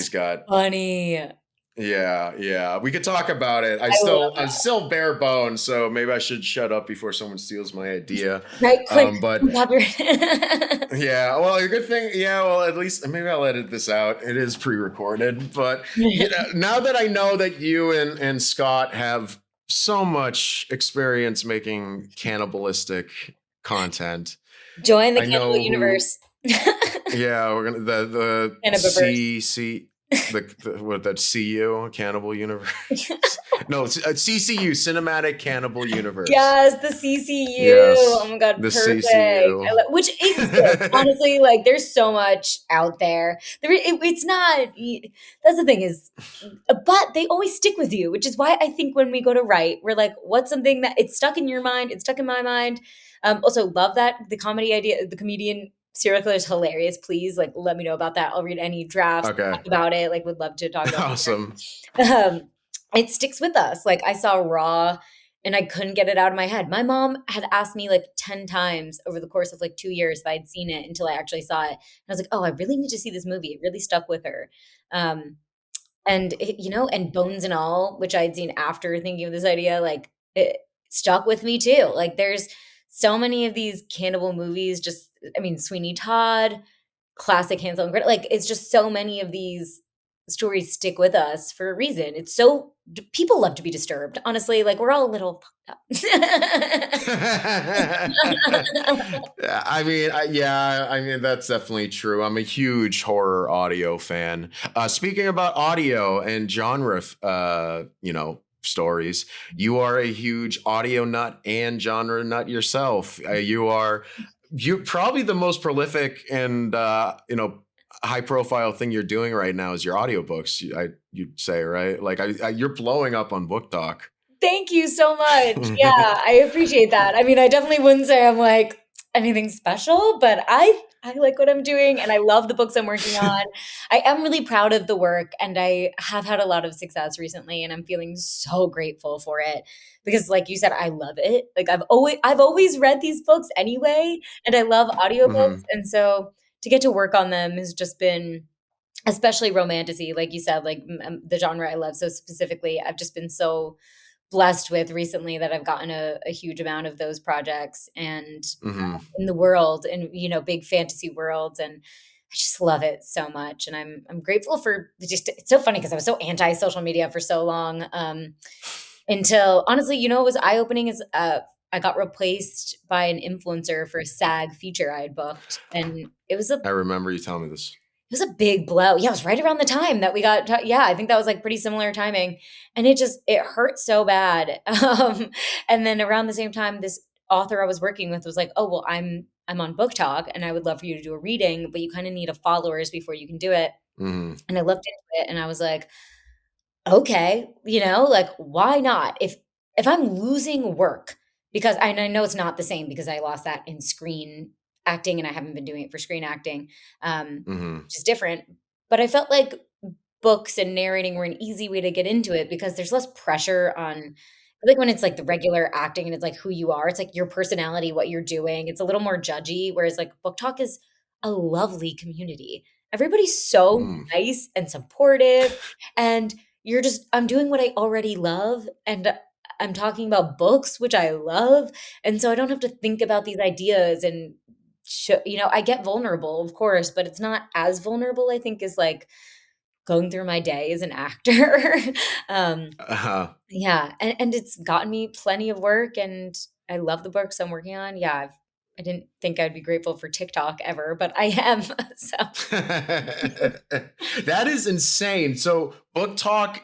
funny. Yeah. We could talk about it. I'm still bare bones, so maybe I should shut up before someone steals my idea. Right, quick. But yeah, well, a good thing. Yeah, well, at least maybe I'll edit this out. It is pre-recorded, but now that I know that you and Scott have so much experience making cannibalistic content, join the cannibal universe. Yeah, we're gonna the CC. That CU Cannibal Universe? No, CCU Cinematic Cannibal Universe. Yes, the CCU. Yes, oh my god, the perfect. CCU. Which is good. Honestly, like there's so much out there. It's not. That's the thing is, but they always stick with you, which is why I think when we go to write, we're like, what's something that it's stuck in your mind? It's stuck in my mind. Also, love that the comedy idea, the comedian. Serial killer is hilarious. Please, let me know about that. I'll read any draft about it. Would love to talk about it. Awesome. It sticks with us. I saw Raw and I couldn't get it out of my head. My mom had asked me 10 times over the course of 2 years if I'd seen it until I actually saw it. And I was like, oh, I really need to see this movie. It really stuck with her. And Bones and All, which I'd seen after thinking of this idea, it stuck with me too. There's so many of these cannibal movies, Sweeney Todd, classic Hansel and Gretel. It's just so many of these stories stick with us for a reason. It's so people love to be disturbed. Honestly, we're all a little fucked up. I mean, that's definitely true. I'm a huge horror audio fan. Speaking about audio and genre, stories, you are a huge audio nut and genre nut yourself. You're probably the most prolific and high profile thing you're doing right now is your audiobooks. You'd say, right? You're blowing up on Book Doc. Thank you so much. Yeah, I appreciate that. I mean, I definitely wouldn't say I'm anything special, but I like what I'm doing and I love the books I'm working on. I am really proud of the work and I have had a lot of success recently and I'm feeling so grateful for it because like you said, I love it. I've always read these books anyway and I love audiobooks. And so to get to work on them has just been, especially romantasy, like you said, the genre I love so specifically, I've just been so blessed with recently that I've gotten a huge amount of those projects and in the world and, big fantasy worlds and just love it so much, and I'm grateful for just. It's so funny because I was so anti social media for so long, until honestly, what was eye opening is I got replaced by an influencer for a SAG feature I had booked, and I remember you telling me this. it was a big blow. Yeah, it was right around the time that we got. Yeah, I think that was like pretty similar timing, and it hurt so bad. And then around the same time, this author I was working with was like, "Oh, well, I'm on Book Talk, and I would love for you to do a reading, but you kind of need a followers before you can do it." Mhm. And I looked into it, and I was like, "Okay, like why not? If I'm losing work because I know it's not the same because I lost that in screen acting and I haven't been doing it for screen acting, Mhm. which is different. But I felt like books and narrating were an easy way to get into it because there's less pressure on like when it's like the regular acting and it's like who you are, it's like your personality, what you're doing. It's a little more judgy, whereas like Book Talk is a lovely community. Everybody's so Mm. nice and supportive, and I'm doing what I already love, and I'm talking about books, which I love, and so I don't have to think about these ideas and I get vulnerable, of course, but it's not as vulnerable, I think, as like going through my day as an actor. um, Uh-huh. yeah, and it's gotten me plenty of work, and I love the books I'm working on. Yeah, I didn't think I'd be grateful for TikTok ever, but I am. So That is insane. So Book Talk,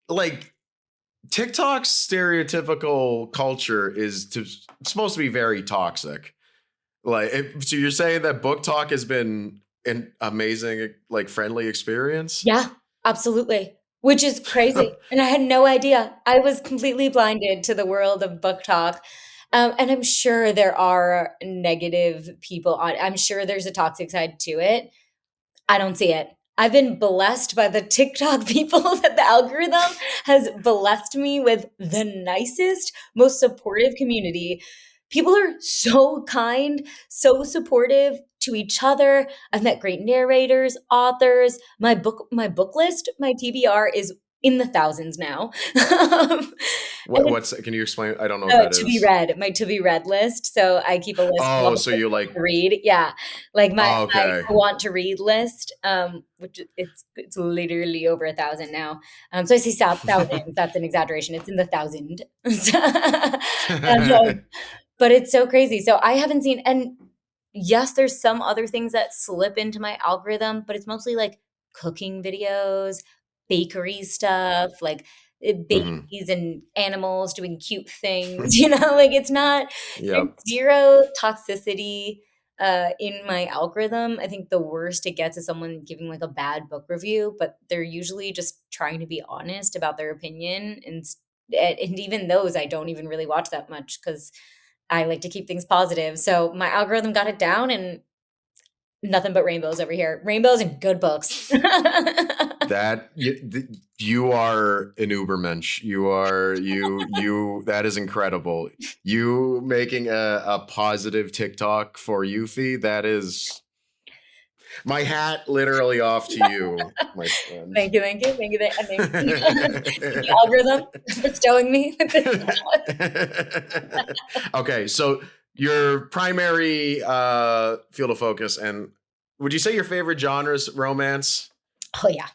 like TikTok's stereotypical culture supposed to be very toxic. So you're saying that Book Talk has been an amazing, like friendly experience? yeah, absolutely. Which is crazy. And I had no idea. I was completely blinded to the world of Book Talk. And I'm sure there are negative people I'm sure there's a toxic side to it. I don't see it. I've been blessed by the TikTok people that the algorithm has blessed me with the nicest, most supportive community. People are so kind, so supportive to each other. I've met great narrators, authors. My book list, my TBR is in the thousands now. And Can you explain? I don't know what that to be is. read, my to be read list. So I keep a list of all Oh, the so books you I want like, to read. Yeah. Like oh, my okay. want to read list, which it's literally over 1,000 now. So I say thousands, that's an exaggeration. It's in the thousand. But it's so crazy. So I haven't seen, and yes, there's some other things that slip into my algorithm, but it's mostly like cooking videos, bakery stuff, like Mhm. babies and animals doing cute things, like there's Yep. zero toxicity in my algorithm. I think the worst it gets is someone giving like a bad book review, but they're usually just trying to be honest about their opinion. And even those I don't even really watch that much because I like to keep things positive. So my algorithm got it down and nothing but rainbows over here. Rainbows and good books. You are an Ubermensch. That is incredible. You making a positive TikTok for you feed, that is my hat literally off to you, my friend. Thank you, thank you, thank you, thank you. The algorithm bestowing me with this. Okay, so your primary field of focus, and would you say your favorite genre is romance? Oh yeah.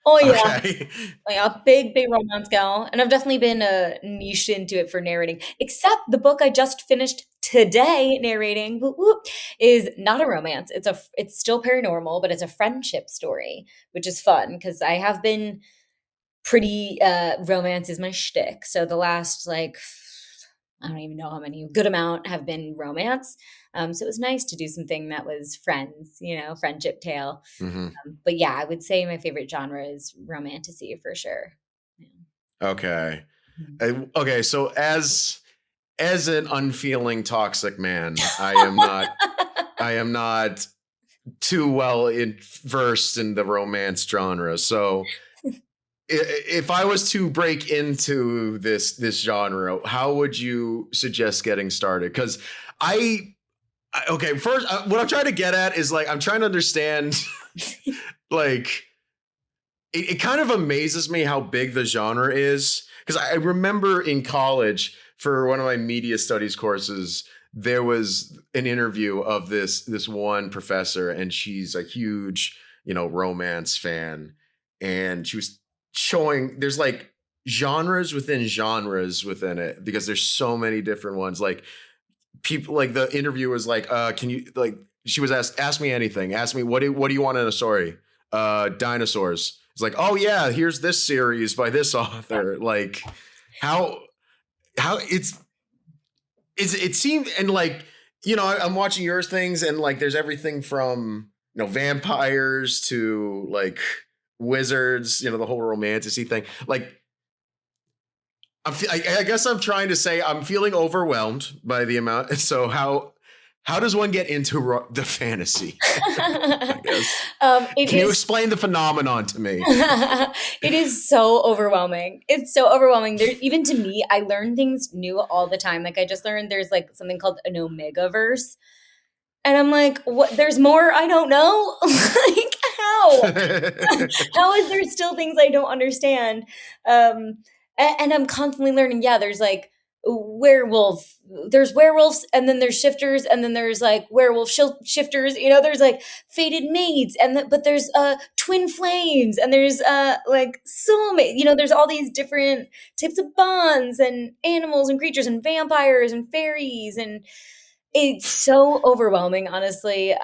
Oh yeah. Okay. Oh yeah. Big, big romance gal. And I've definitely been niched into it for narrating. Except the book I just finished today narrating whoop, whoop, is not a romance. It's still paranormal, but it's a friendship story, which is fun because I have been pretty romance is my shtick. So the last like I don't even know how many good amount have been romance. So it was nice to do something that was friends, friendship tale. Hmm. But yeah, I would say my favorite genre is romantasy for sure. Yeah. Okay. Mhm. Okay. So as an unfeeling toxic man, I am not too well versed in the romance genre. So if I was to break into this genre, how would you suggest getting started? Because okay, first, what I'm trying to get at is like I'm trying to understand, like it kind of amazes me how big the genre is. Because I remember in college for one of my media studies courses, there was an interview of this one professor, and she's a huge, romance fan, and she was showing there's like genres within genres within it, because there's so many different ones. Like, people, like, the interview was like, can you, like, she was asked, ask me anything, ask me what do you want in a story? Dinosaurs. It's like, oh yeah, here's this series by this author. Like, how it seemed, and like, I'm watching yours things, and like there's everything from, vampires to like wizards, the whole romantasy thing. Like, I guess I'm trying to say I'm feeling overwhelmed by the amount. So how does one get into the fantasy? I guess. Can you explain the phenomenon to me? It is so overwhelming. It's so overwhelming. There, even to me, I learn things new all the time. Like, I just learned there's like something called an omega verse. And I'm like, what? There's more I don't know? Like, how? How is there still things I don't understand? And I'm constantly learning. Yeah, there's like werewolf, there's werewolves, and then there's shifters, and then there's like werewolf shifters. There's like fated mates, but there's twin flames, and there's like soulmate. There's all these different types of bonds, and animals, and creatures, and vampires, and fairies, and it's so overwhelming, honestly.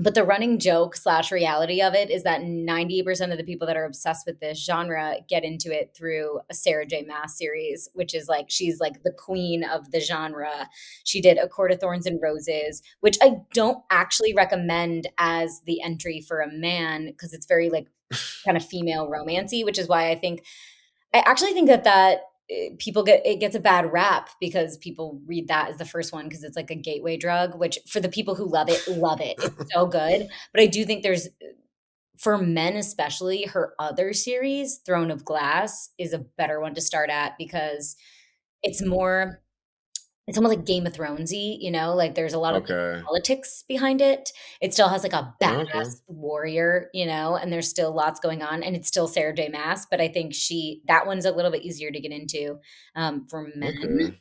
But the running joke slash reality of it is that 98% of the people that are obsessed with this genre get into it through a Sarah J. Maas series, which is like, she's like the queen of the genre. She did A Court of Thorns and Roses, which I don't actually recommend as the entry for a man, because it's very like kind of female romancy, which is why I actually think that it gets a bad rap, because people read that as the first one because it's like a gateway drug, which for the people who love it, love it. It's so good. But I do think there's, for men especially, her other series, Throne of Glass, is a better one to start at, because it's more, it's almost like Game of Thronesy, like there's a lot of Okay. politics behind it. It still has like a Okay. badass warrior, and there's still lots going on, and it's still Sarah J. Maas, but I think that one's a little bit easier to get into for men. Okay.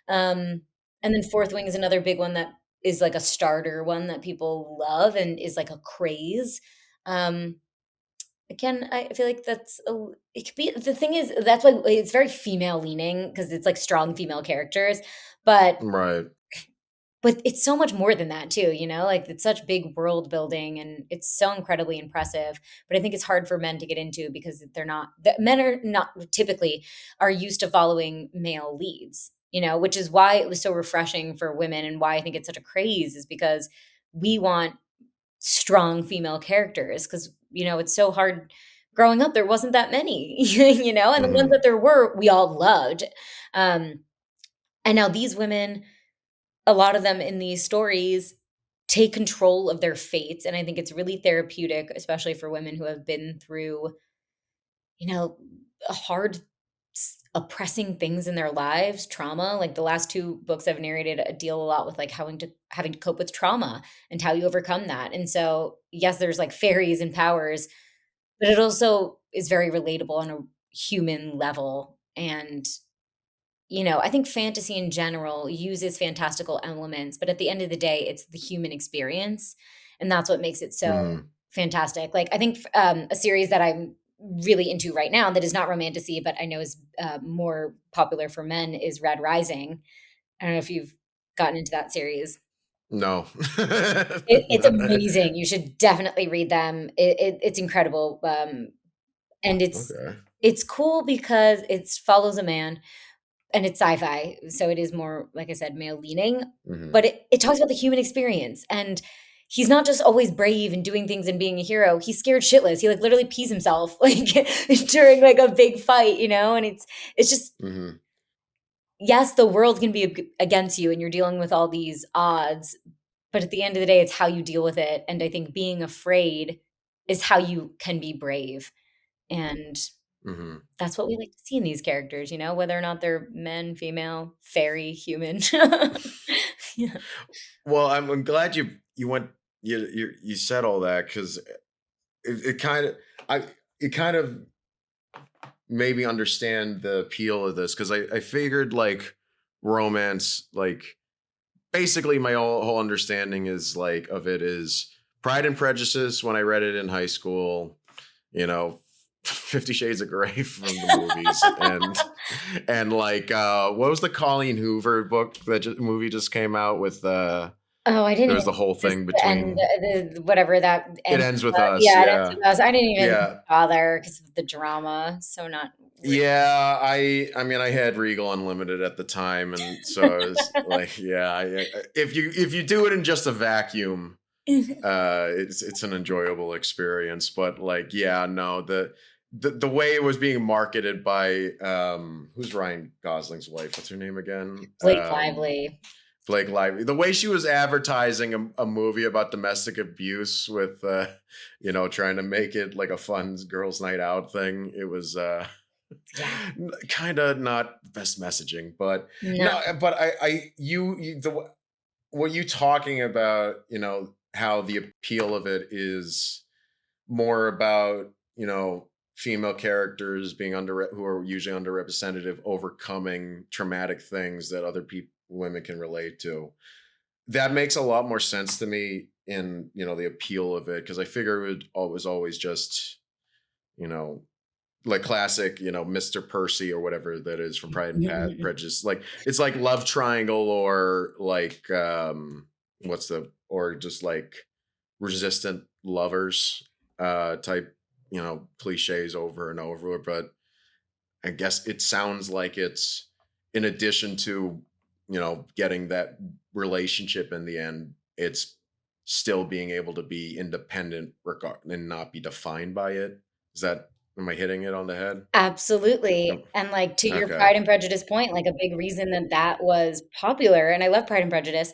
And then Fourth Wing is another big one that is like a starter one that people love and is like a craze. Um, Again, I feel like it could be, the thing is, that's why it's very female leaning, because it's like strong female characters, but Right. it's so much more than that too, like it's such big world building, and it's so incredibly impressive. But I think it's hard for men to get into, because men are not typically are used to following male leads, which is why it was so refreshing for women, and why I think it's such a craze, is because we want strong female characters, because it's so hard. Growing up, there wasn't that many, and the ones that there were, we all loved. And now these women, a lot of them in these stories, take control of their fates, and I think it's really therapeutic, especially for women who have been through, hard, oppressing things in their lives, trauma. Like the last two books I've narrated deal a lot with like having to cope with trauma and how you overcome that. And so, yes, there's like fairies and powers, but it also is very relatable on a human level. And I think fantasy in general uses fantastical elements, but at the end of the day, it's the human experience. And that's what makes it so fantastic. Like, I think a series that I'm really into right now that is not romantasy, but I know is more popular for men, is Red Rising. I don't know if you've gotten into that series. No. It's amazing. You should definitely read them. It's incredible. And Okay. it's cool because it follows a man, and it's sci-fi, so it is more, like I said, male leaning, but it talks about the human experience, and he's not just always brave and doing things and being a hero. He's scared shitless. He like literally pees himself like during like a big fight, and it's just, yes, the world can be against you, and you're dealing with all these odds, but at the end of the day, it's how you deal with it. And I think being afraid is how you can be brave, and that's what we like to see in these characters, whether or not they're men, female, fairy, human. Yeah. Well, I'm glad you went you said all that, because it kind of made me understand the appeal of this, because I figured like romance, like basically my whole understanding is like of it is Pride and Prejudice when I read it in high school, 50 Shades of Grey from the movies, and like what was the Colleen Hoover book that movie just came out with Oh, I didn't there even was the whole just thing and between whatever that It ends Ends With Us. yeah, it ends Yeah. with us. I didn't even Yeah. bother because of the drama. So not Yeah, I mean I had Regal Unlimited at the time, and so I was like, if you do it in just a vacuum, it's an enjoyable experience. But like, yeah, no, the way it was being marketed by who's Ryan Gosling's wife? What's her name again? Blake Lively. Blake Lively. The way she was advertising a movie about domestic abuse with trying to make it like a fun girls' night out thing. It was kind of not the best messaging, but No. but what you talking about, how the appeal of it is more about, female characters being who are usually underrepresented, overcoming traumatic things that other women can relate to. That makes a lot more sense to me in, the appeal of it, because I figure it was always just, like classic, Mr. Percy or whatever that is from Pride and Prejudice. Like it's like love triangle or like or just like resistant lovers type, cliches over and over. But I guess it sounds like it's in addition to, getting that relationship in the end, it's still being able to be independent and not be defined by it. Am I hitting it on the head? Absolutely. And like to your Okay. Pride and Prejudice point, like a big reason that was popular, and I love Pride and Prejudice,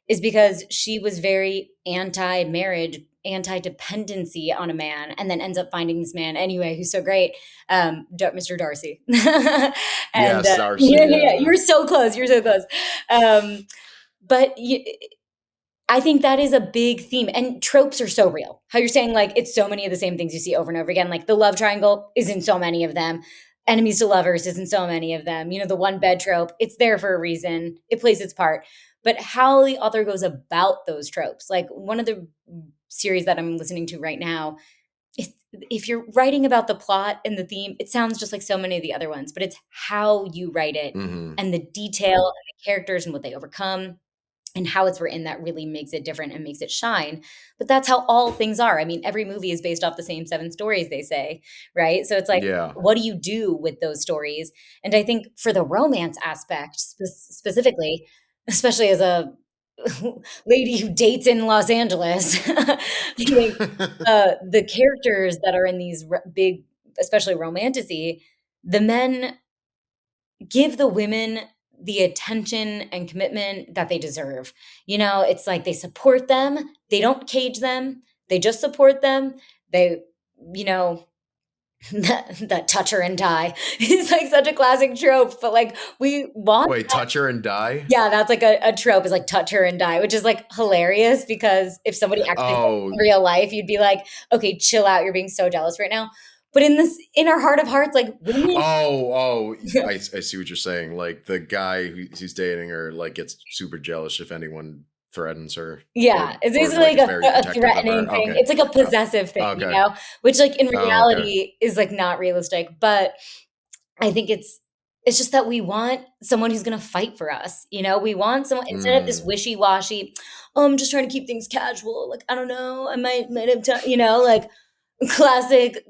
is because she was very anti-marriage, anti-dependency on a man, and then ends up finding this man anyway, who's so great, Mr. Darcy. And Yes, Darcy. Yeah. you're so close. You're so close. But I think that is a big theme, and tropes are so real. How you're saying, like, it's so many of the same things you see over and over again. Like the love triangle is in so many of them. Enemies to lovers is in so many of them. The one bed trope, it's there for a reason. It plays its part. But how the author goes about those tropes, like one of the series that I'm listening to right now, if you're writing about the plot and the theme, it sounds just like so many of the other ones, but it's how you write it and the detail and the characters and what they overcome and how it's written that really makes it different and makes it shine. But that's how all things are. I mean, every movie is based off the same 7 stories, they say, right? So it's like, what do you do with those stories? And I think for the romance aspect specifically, especially as a lady who dates in Los Angeles, I think, the characters that are in these big, especially romantasy, the men give the women the attention and commitment that they deserve. It's like they support them. They don't cage them. They just support them. They, that touch her and die is like such a classic trope, but like we want touch her and die. Yeah, that's like a trope, is like touch her and die, which is like hilarious because if somebody actually in real life, you'd be like, okay, chill out, you're being so jealous right now. But in our heart of hearts, like women. I see what you're saying. Like the guy who's dating her, like gets super jealous if anyone threatens her. Yeah, it's basically like a threatening thing. Okay. It's like a possessive thing, which like in reality is like not realistic. But I think it's just that we want someone who's going to fight for us. We want someone instead of this wishy-washy, I'm just trying to keep things casual. Like, I don't know, I might have time, like classic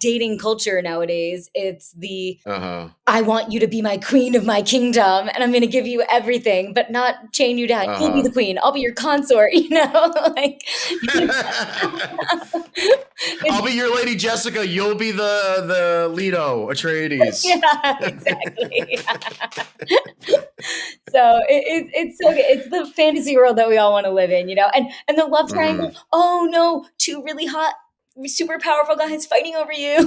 dating culture nowadays. It's the I want you to be my queen of my kingdom and I'm going to give you everything, but not chain you down. You'll be the queen, I'll be your consort, like I'll be your Lady Jessica, you'll be the Leto Atreides. Yeah, exactly. So it's so good. It's the fantasy world that we all want to live in, and the love triangle. Oh no, 2 really hot, super powerful guys fighting over you.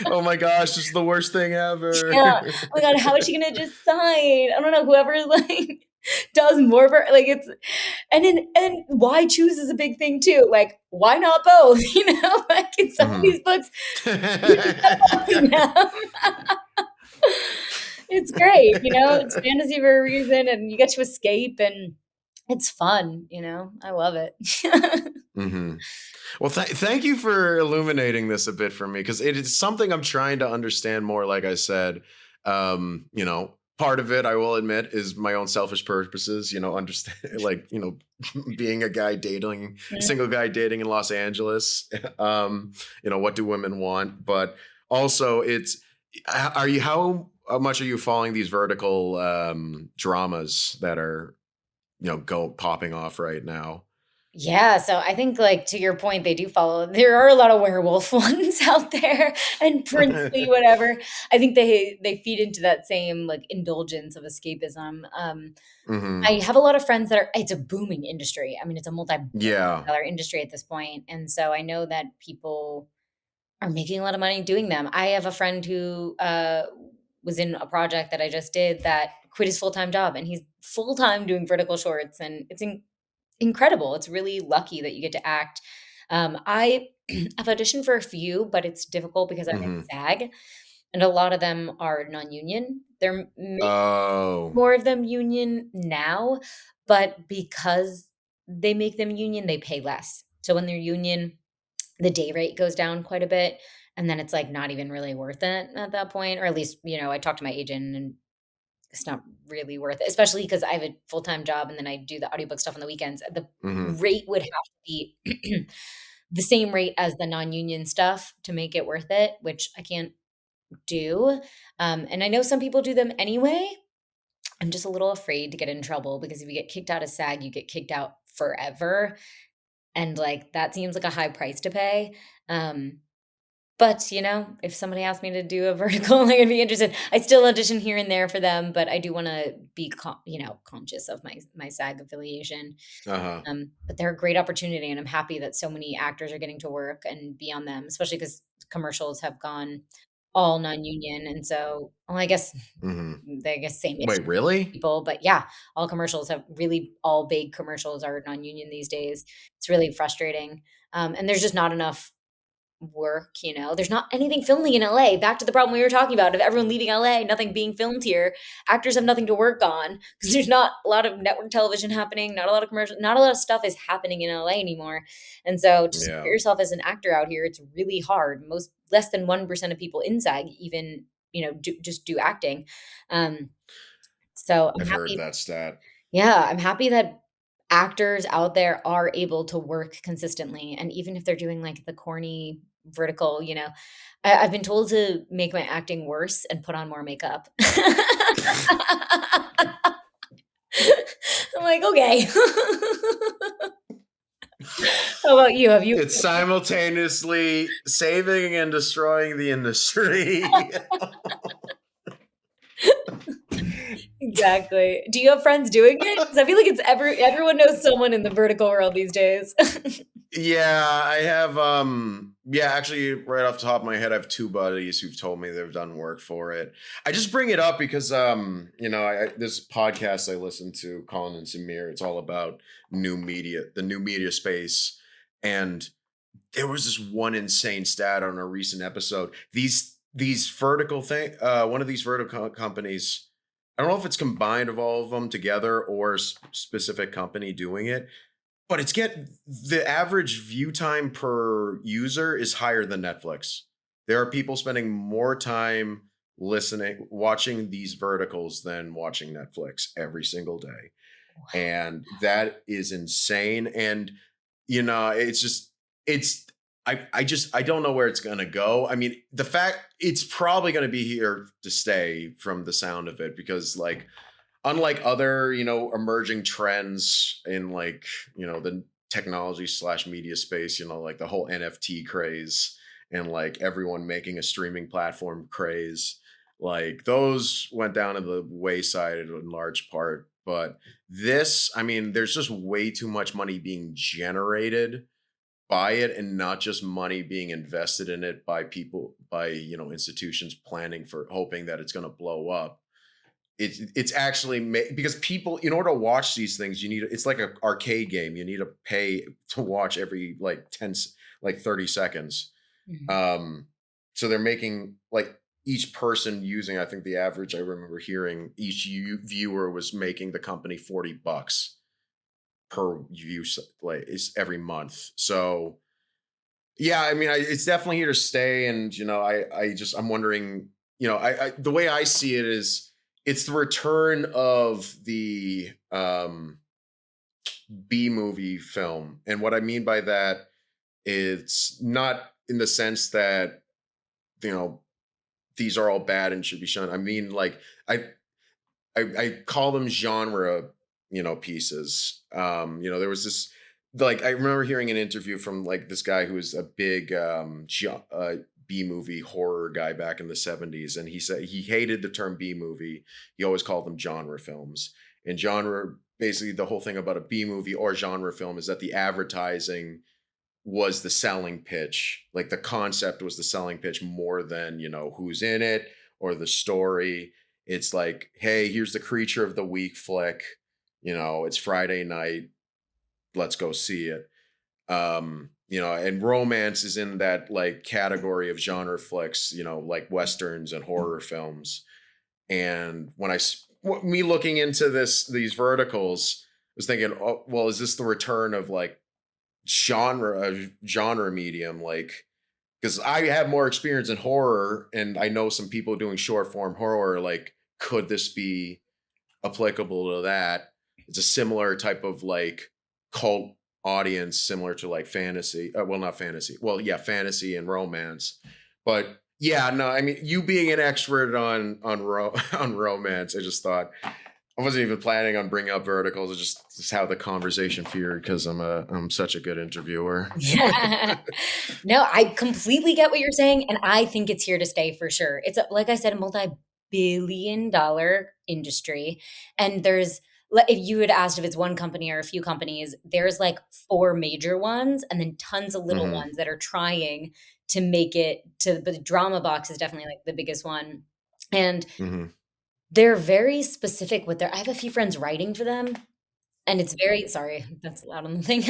Oh my gosh, this is the worst thing ever. Yeah. Oh my god, how is she gonna decide? I don't know. Whoever like does more for like it's and why choose is a big thing too. Like why not both? Like in some of these books. It's great, it's fantasy for a reason, and you get to escape, and it's fun, I love it. Hmm. Well, thank you for illuminating this a bit for me, because it is something I'm trying to understand more. Like I said, part of it, I will admit, is my own selfish purposes. Understand, like, being a guy dating, Mm. single guy dating in Los Angeles. What do women want? But also, how much are you following these vertical dramas that are go popping off right now? Yeah, so I think, like, to your point, they do follow there are a lot of werewolf ones out there and princely whatever. I think they feed into that same, like, indulgence of escapism. Hmm. I have a lot of friends that are it's a booming industry. I mean, it's a Yeah. multi-billion-dollar industry at this point, and so I know that people are making a lot of money doing them. I have a friend who, was in a project that I just did that quit his full-time job, and he's full-time doing vertical shorts, and it's incredible. It's really lucky that you get to act. I have auditioned for a few, but it's difficult because I'm in Hmm. SAG, and a lot of them are non-union. They're making Oh. more of them union now, but because they make them union, they pay less. So when they're union, the day rate goes down quite a bit, and then it's, like, not even really worth it at that point, or at least, I talked to my agent, and it's not really worth it, especially because I have a full-time job and then I do the audiobook stuff on the weekends. The Hmm. rate would have to be the same rate as the non-union stuff to make it worth it, which I can't do. And I know some people do them anyway. I'm just a little afraid to get in trouble because if you get kicked out of SAG, you get kicked out forever. And, like, that seems like a high price to pay. Um, but, if somebody asked me to do a vertical, like, I'd be interested. I still audition here and there for them, but I do wanna be conscious of my SAG affiliation. Uh-huh. But they're a great opportunity, and I'm happy that so many actors are getting to work and be on them, especially because commercials have gone all non-union, and so well, Hmm. I guess same issue Wait, really? people, but yeah, all commercials have really all big commercials are non-union these days. It's really frustrating, and there's just not enough work, There's not anything filming in LA. Back to the problem we were talking about of everyone leaving LA, nothing being filmed here. Actors have nothing to work on because there's not a lot of network television happening, not a lot of commercial, not a lot of stuff is happening in LA anymore. And so to support Yeah, yourself as an actor out here, it's really hard. Most less than 1% of people in SAG even, just do acting. Um, so I'm I've heard happy that stat. yeah, I'm happy that actors out there are able to work consistently, and even if they're doing, like, the corny vertical, I've been told to make my acting worse and put on more makeup. I'm like, "Okay." How about you? Have you It's simultaneously saving and destroying the industry. Exactly. Do you have friends doing it? Because I feel like it's everyone knows someone in the vertical world these days. Yeah, I have yeah, actually right off the top of my head, I have two buddies who've told me they've done work for it. I just bring it up because this podcast I listen to, Colin and Samir, it's all about the new media space. And there was this one insane stat on a recent episode. These vertical thing, one of these vertical companies, I don't know if it's combined of all of them together or a specific company doing it, but the average view time per user is higher than Netflix. There are people spending more time watching these verticals than watching Netflix every single day. And that is insane. And it's just it's I don't know where it's gonna go. I mean, the fact it's probably gonna be here to stay from the sound of it, because like unlike other, emerging trends in like, the technology slash media space, like the whole NFT craze and like everyone making a streaming platform craze, like those went down to the wayside in large part. But this, I mean, there's just way too much money being generated by it and not just money being invested in it by people, by, institutions planning for hoping that it's going to blow up. It's actually because people, in order to watch these things, it's like an arcade game. You need to pay to watch every like 30 seconds. Mhm. um so they're making like each person using, I think the average I remember hearing, each viewer was making the company $40 per view, like, is every month. So yeah, I mean, it's definitely here to stay. And I'm wondering, the way I see it is, it's the return of the B movie film. And what I mean by that, it's not in the sense that, you know these are all bad and should be shown. I mean, like, I I call them genre, pieces. There was this, like, I remember hearing an interview from, like, this guy who was a big B movie horror guy back in the 70s, and he said he hated the term B movie. He always called them genre films. And genre, basically, the whole thing about a B movie or genre film is that the advertising was the selling pitch. Like, the concept was the selling pitch more than, who's in it or the story. It's like, hey, here's the creature of the week flick. It's Friday night. Let's go see it. And romance is in that, like, category of genre flicks, like westerns and horror films. And when me looking into these verticals, I was thinking, oh, well, is this the return of, like, genre medium? Like, because I have more experience in horror and I know some people doing short form horror. Like, could this be applicable to that? It's a similar type of, like, cult audience, similar to, like, fantasy. Well, not fantasy. Well, yeah, fantasy and romance. But yeah, no, I mean, you being an expert on on romance, I just thought, I wasn't even planning on bringing up verticals. It's just how the conversation veered, because I'm such a good interviewer. Yeah. No, I completely get what you're saying, and I think it's here to stay for sure. It's like I said, a multi-billion-dollar industry, and if you had asked if it's one company or a few companies, there's like four major ones, and then tons of little Hmm. ones that are trying to make it to. But the drama box is definitely like the biggest one, and Hmm. they're very specific with their. I have a few friends writing for them, and it's very sorry, that's loud on the thing.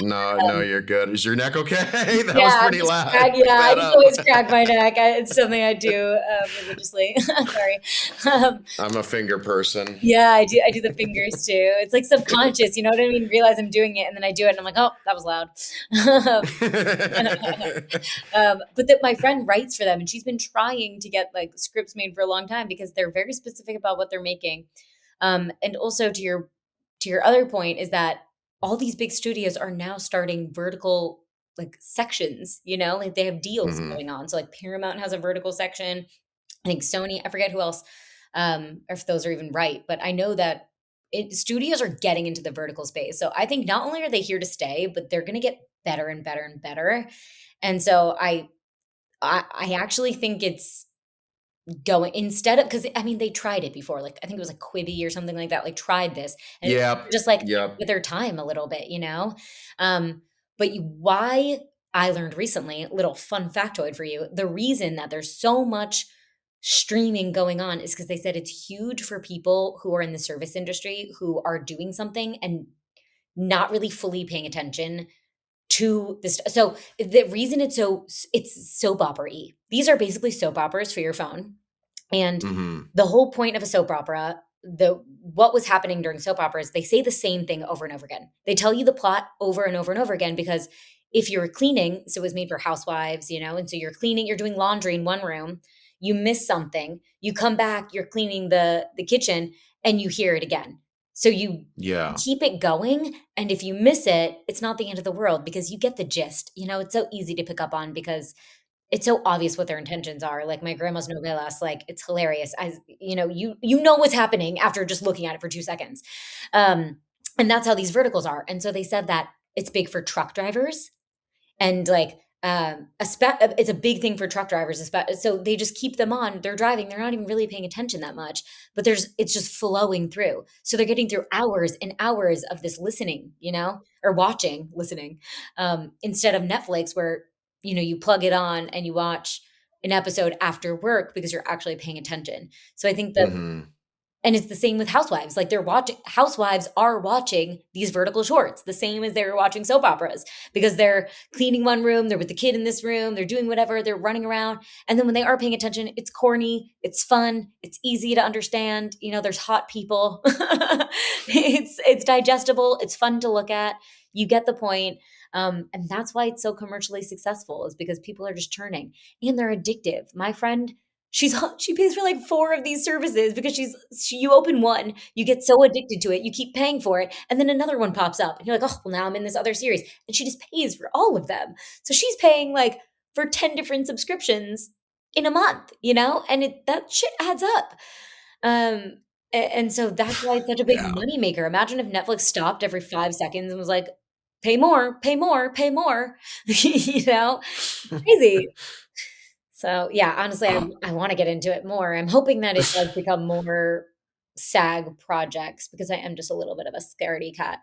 No, no, you're good. Is your neck okay? That was Yeah, pretty loud. Pick I that just up. always crack my neck. It's something I do, religiously. Sorry. Um, I'm a finger person. yeah, I do the fingers too. It's like subconscious, you know what I mean? Realize I'm doing it, and then I do it, and I'm like, "Oh, that was loud." But that my friend writes for them, and she's been trying to get, like, scripts made for a long time because they're very specific about what they're making. And also to your other point is that all these big studios are now starting vertical, like, sections, like they have deals Hmm. going on. So, like, Paramount has a vertical section. I think Sony, I forget who else, or if those are even right, but I know that studios are getting into the vertical space. So I think not only are they here to stay, but they're going to get better and better and better. And so I actually think it's going, instead of, because I mean they tried it before, like I think it was like Quibi or something like that, like tried this, and Yep. just like Yep. with their time a little bit. Um, but why I learned recently, little fun factoid for you, the reason that there's so much streaming going on is because they said it's huge for people who are in the service industry who are doing something and not really fully paying attention to this. So the reason it's soap opera-y. These are basically soap operas for your phone. And Hmm. the whole point of a soap opera, what was happening during soap operas, they say the same thing over and over again. They tell you the plot over and over and over again because if you're cleaning, so it was made for housewives, and so you're cleaning, you're doing laundry in one room, you miss something, you come back, you're cleaning the kitchen, and you hear it again. So you Yeah. keep it going, and if you miss it, it's not the end of the world because you get the gist. It's so easy to pick up on because it's so obvious what their intentions are. Like my grandma's novelas, like it's hilarious. You know what's happening after just looking at it for 2 seconds. Um, and that's how these verticals are. And so they said that it's big for truck drivers and like it's a big thing for truck drivers, so they just keep them on, they're driving, they're not even really paying attention that much, but it's just flowing through, so they're getting through hours and hours of this listening, or watching, listening, instead of Netflix where you plug it on and you watch an episode after work because you're actually paying attention. So I think that Hmm. And it's the same with housewives. Like housewives are watching these vertical shorts, the same as they were watching soap operas, because they're cleaning one room, they're with the kid in this room, they're doing whatever, they're running around. And then when they are paying attention, it's corny, it's fun, it's easy to understand. There's hot people. It's digestible, it's fun to look at. You get the point. And that's why it's so commercially successful, is because people are just churning and they're addictive. My friend, she pays for like 4 of these services because you open one, you get so addicted to it, you keep paying for it, and then another one pops up, and you're like, oh, well, now I'm in this other series, and she just pays for all of them. So she's paying like for 10 different subscriptions in a month, and that shit adds up. And so that's why it's such a big money maker. Imagine if Netflix stopped every 5 seconds and was like, pay more, pay more, pay more. Crazy. So yeah, honestly, I want to get into it more. I'm hoping that it does become more SAG projects, because I am just a little bit of a scaredy cat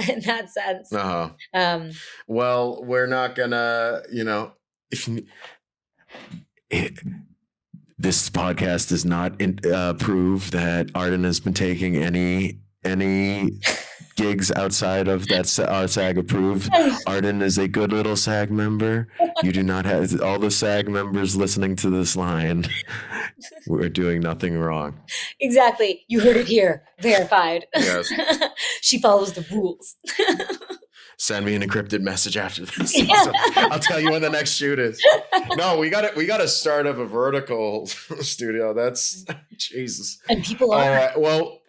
in that sense. Well, we're not gonna, this podcast does not prove that Ardenn has been taking any gigs outside of that SAG approved. Ardenn is a good little SAG member. You do not have all the SAG members listening to this line. We're doing nothing wrong. Exactly. You heard it here. Verified. Yes. She follows the rules. Send me an encrypted message after this. I'll tell you when the next shoot is. No, we got to start up a vertical studio. That's Jesus. And people are. All right. Well,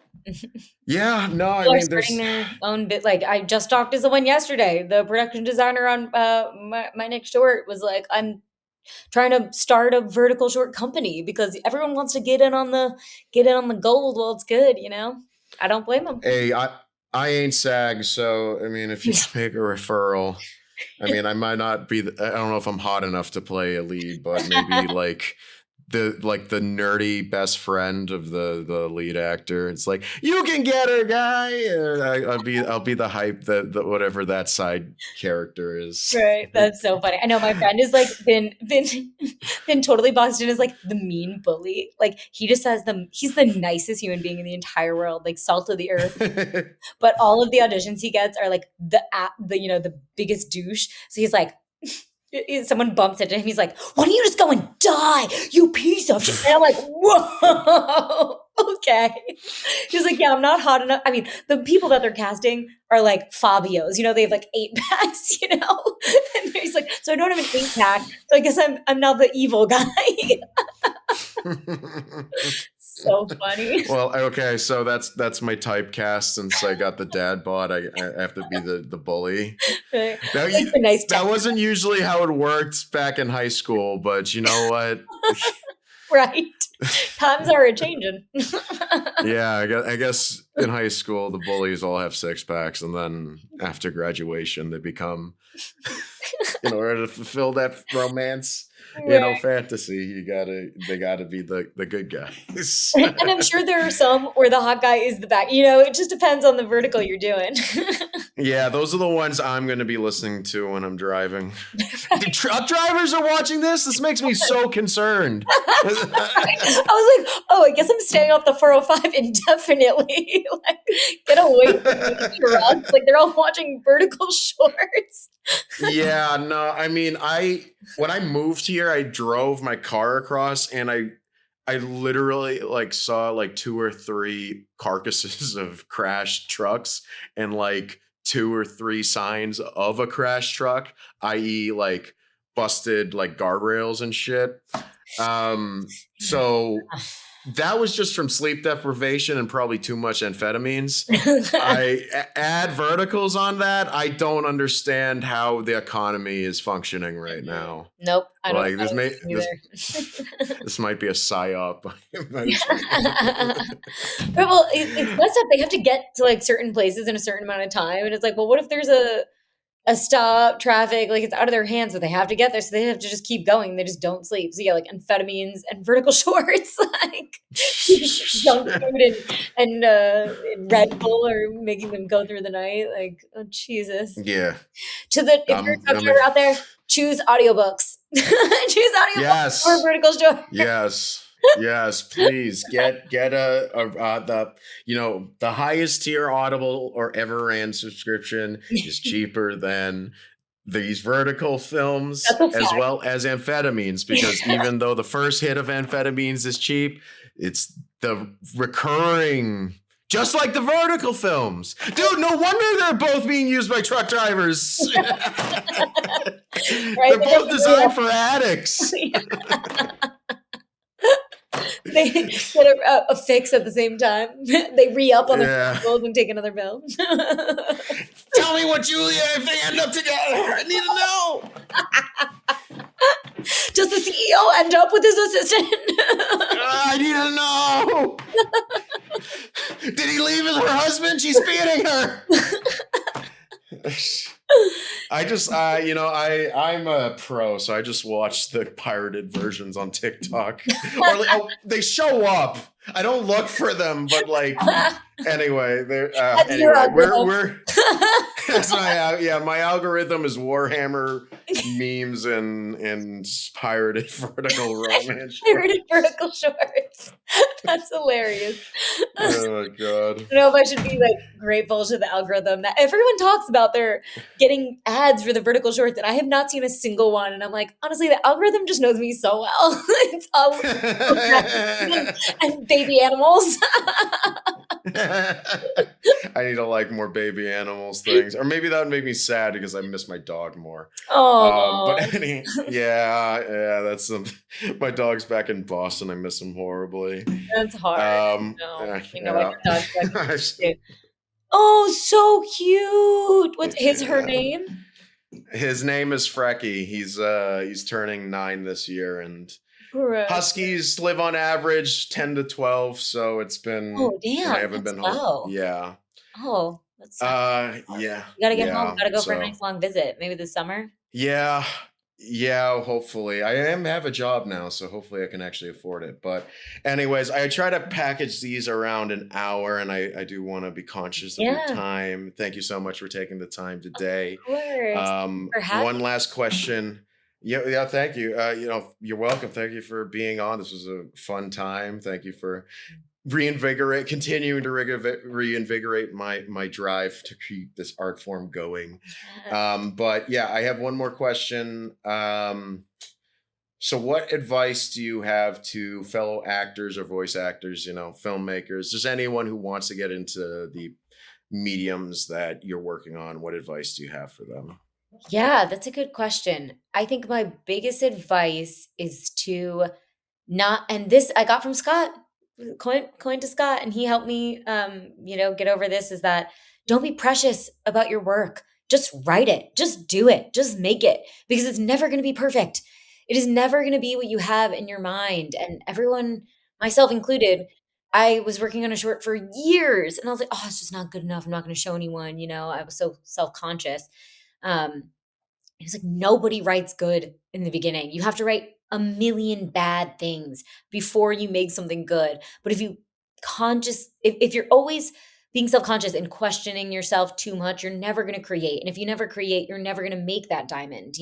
yeah, no, people are starting their own bit. Like, I just talked to someone yesterday. The production designer on my next short was like, I'm trying to start a vertical short company because everyone wants to get in on the gold while it's good. I don't blame them. Hey, I ain't SAG, so I mean, if you make a referral, I mean, I might not be. I don't know if I'm hot enough to play a lead, but maybe like the nerdy best friend of the lead actor. It's like, you can get her, guy. And I'll be the hype that whatever that side character is. Right, that's so funny. I know my friend is like been totally boxed in as like the mean bully. Like, he just says he's the nicest human being in the entire world, like salt of the earth. But all of the auditions he gets are like the biggest douche. So he's like, someone bumps into him, he's like, why don't you just go and die, you piece of shit? And I'm like, whoa, okay. He's like, yeah, I'm not hot enough. I mean, the people that they're casting are like Fabios, they have like 8 packs, and he's like, so I don't have an 8-pack, so I guess I'm now the evil guy. So funny. Well, okay, so that's my typecast. Since I got the dad bod, I have to be the bully. Right. That wasn't usually how it worked back in high school, but you know what? Right. Times are a-changing. Yeah, I guess in high school the bullies all have 6-packs, and then after graduation they become, in order to fulfill that romance, fantasy, they gotta be the good guys. And I'm sure there are some where the hot guy is the back. It just depends on the vertical you're doing. Yeah, those are the ones I'm going to be listening to when I'm driving. The truck drivers are watching this. This makes me so concerned. I was like, oh, I guess I'm staying off the 405 indefinitely. Like, get away from the trucks. Like, they're all watching vertical shorts. Yeah, no, I mean, when I moved here, I drove my car across, and I literally like saw like 2 or 3 carcasses of crashed trucks, and like 2 or 3 signs of a crashed truck, i.e. like busted like guardrails and shit. So that was just from sleep deprivation and probably too much amphetamines. I add verticals on that. I don't understand how the economy is functioning right now. Nope. I don't like this might be a psyop. Well, it's messed up. They have to get to like certain places in a certain amount of time, and it's like, well, what if there's a stop, traffic, like it's out of their hands, but they have to get there, so they have to just keep going. They just don't sleep. So yeah, like amphetamines and vertical shorts, like junk food and Red Bull are making them go through the night. Like, oh Jesus. Yeah. If you're a truck driver out there, choose audiobooks. Choose audiobooks yes. or vertical shorts. Yes. Yes, please get the the highest tier Audible or Everand subscription is cheaper than these vertical films That's a as fact. well as amphetamines, because even though the first hit of amphetamines is cheap, it's the recurring, just like the vertical films. Dude, no wonder they're both being used by truck drivers. Right? They're both designed for addicts. They get a fix at the same time. They re-up on their Yeah. bills and take another bill. Tell me what Julia, if they end up together. I need to know. Does the CEO end up with his assistant? I need to know. Did he leave with her husband? She's beating her. I'm a pro, so I just watch the pirated versions on TikTok. Or they show up. I don't look for them, but like anyway, we're that's my algorithm is Warhammer memes and pirated vertical romance. Pirated vertical shorts. That's hilarious. Oh my god. I don't know if I should be like grateful to the algorithm that everyone talks about they're getting ads for the vertical shorts, and I have not seen a single one. And I'm like, honestly, the algorithm just knows me so well. It's all and baby animals. I need to like more baby animals things, or maybe that would make me sad because I miss my dog more. Oh, That's my dog's back in Boston. I miss him horribly. that's hard. No, you know what your dog's like. Yeah. Oh, so cute. What's her name? His name is Frecky. He's turning 9 this year, and Gross. Huskies live on average 10 to 12, so it's been. Oh, damn. I haven't been home. Yeah. Oh, that's yeah. You gotta get home. Gotta go for a nice long visit. Maybe this summer. Yeah. Hopefully. I have a job now, so hopefully I can actually afford it. But anyways, I try to package these around an hour, and I do want to be conscious of your time. Thank you so much for taking the time today. Of course. One last question. Yeah, thank you. You're welcome. Thank you for being on. This was a fun time. Thank you for continuing to reinvigorate my drive to keep this art form going. But yeah, I have one more question. So what advice do you have to fellow actors or voice actors, filmmakers, just anyone who wants to get into the mediums that you're working on? What advice do you have for them? Yeah, that's a good question. I think my biggest advice is to not, and this I got from Scott, coin to Scott, and he helped me, get over this, is that don't be precious about your work. Just write it. Just do it. Just make it, because it's never going to be perfect. It is never going to be what you have in your mind. And everyone, myself included, I was working on a short for years, and I was like, oh, it's just not good enough. I'm not going to show anyone. I was so self-conscious. Um, it was like nobody writes good in the beginning. You have to write a million bad things before you make something good. But if you're always being self-conscious and questioning yourself too much, you're never going to create. And if you never create, you're never going to make that diamond,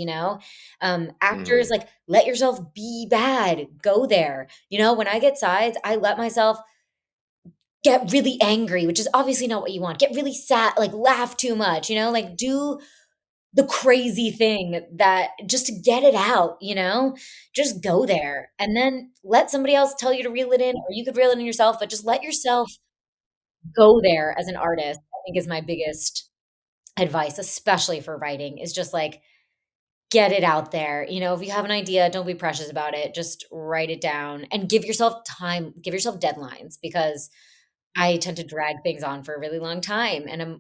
Actors, like, let yourself be bad. Go there. When I get sides, I let myself get really angry, which is obviously not what you want. Get really sad, like laugh too much, like do the crazy thing that just to get it out, just go there, and then let somebody else tell you to reel it in, or you could reel it in yourself, but just let yourself go there as an artist, I think, is my biggest advice, especially for writing, is just like, get it out there. If you have an idea, don't be precious about it. Just write it down and give yourself time, give yourself deadlines, because I tend to drag things on for a really long time. And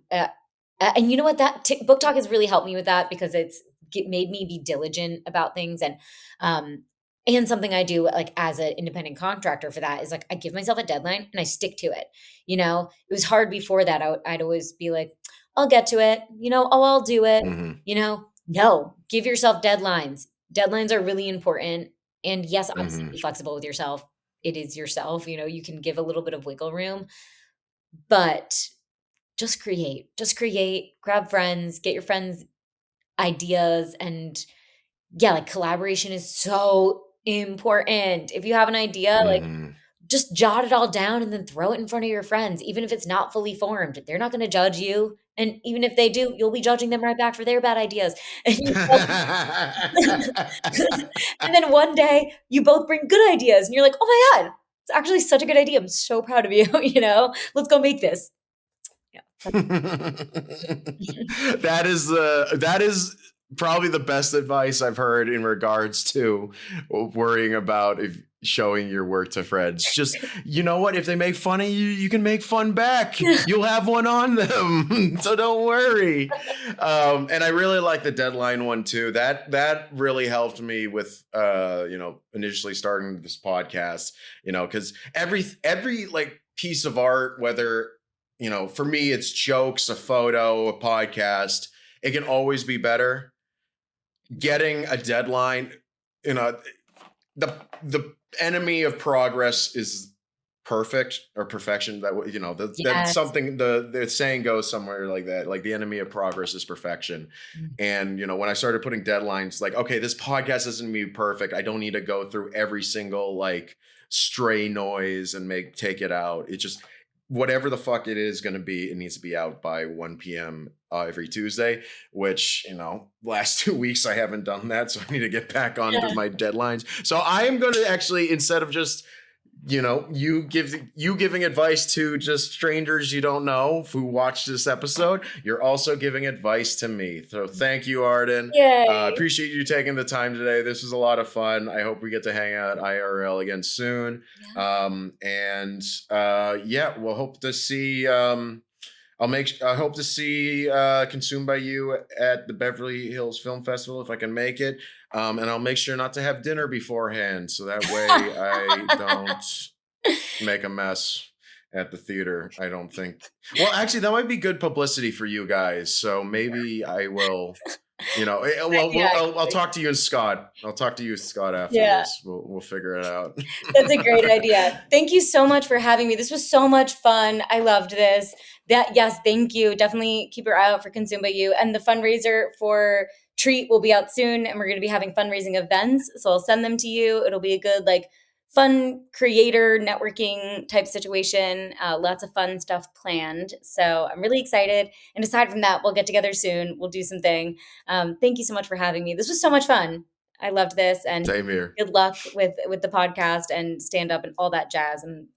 you know what? That book talk has really helped me with that, because it's made me be diligent about things. And something I do, like, as an independent contractor for that, is like, I give myself a deadline and I stick to it. It was hard before that. I'd always be like, I'll get to it. Oh, I'll do it. No, give yourself deadlines. Deadlines are really important. And yes, obviously be flexible with yourself. It is yourself. You can give a little bit of wiggle room, but just create, grab friends, get your friends ideas. And yeah, like, collaboration is so important. If you have an idea, like, Mhm. just jot it all down and then throw it in front of your friends, even if it's not fully formed. They're not gonna judge you, and even if they do, you'll be judging them right back for their bad ideas. And you both and then one day, you both bring good ideas, and you're like, "Oh my god, it's actually such a good idea. I'm so proud of you," you know? "Let's go make this." Yeah. That is probably the best advice I've heard in regards to worrying about if showing your work to friends. Just, you know what? If they make fun of you, you can make fun back. You'll have one on them. So don't worry. And I really like the deadline one too. That really helped me with initially starting this podcast, because every like piece of art, whether for me, it's jokes, a photo, a podcast. It can always be better. Getting a deadline, the enemy of progress is perfect or perfection. That's Yes. something. The saying goes somewhere like that. Like the enemy of progress is perfection. Mm. And when I started putting deadlines, like, okay, this podcast isn't me perfect. I don't need to go through every single like stray noise and take it out. It just whatever the fuck it is going to be, it needs to be out by 1 p.m. Every Tuesday, which, last 2 weeks I haven't done that. So I need to get back on to my deadlines. So I am going to actually, instead of just, you giving advice to just strangers you don't know who watch this episode, you're also giving advice to me. So thank you, Ardenn. Yay. Appreciate you taking the time today. This was a lot of fun. I hope we get to hang out IRL again soon. Yeah. We'll hope to see. I hope to see Consumed by You at the Beverly Hills Film Festival if I can make it. And I'll make sure not to have dinner beforehand, so that way I don't make a mess at the theater. I don't think. Well, actually, that might be good publicity for you guys. So maybe I will. I'll talk to you and Scott. I'll talk to you, Scott, after this. We'll figure it out. That's a great idea. Thank you so much for having me. This was so much fun. I loved this. Yes, thank you. Definitely keep your eye out for Consumed by You. And the fundraiser for Treat will be out soon, and we're going to be having fundraising events. So I'll send them to you. It'll be a good, fun creator networking type situation. Lots of fun stuff planned. So I'm really excited. And aside from that, we'll get together soon. We'll do something. Thank you so much for having me. This was so much fun. I loved this, and Same here. good luck with the podcast and stand up and all that jazz. I'm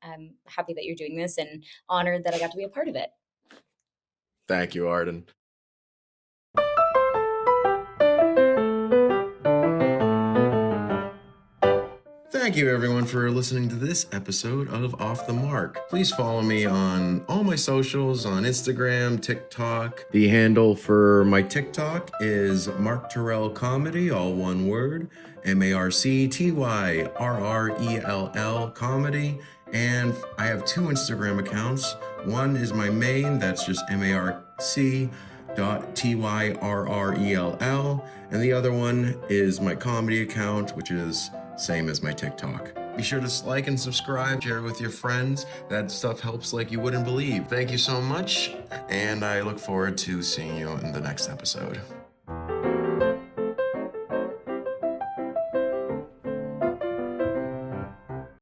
happy that you're doing this and honored that I got to be a part of it. Thank you, Ardenn. Thank you, everyone, for listening to this episode of Off the Mark. Please follow me on all my socials on Instagram, TikTok. The handle for my TikTok is Marc Tyrrell Comedy, all one word, MarcTyrrell Comedy. And I have 2 Instagram accounts. One is my main, that's just marc.tyrrell, and the other one is my comedy account, which is same as my TikTok. Be sure to like and subscribe, share with your friends. That stuff helps like you wouldn't believe. Thank you so much, and I look forward to seeing you in the next episode.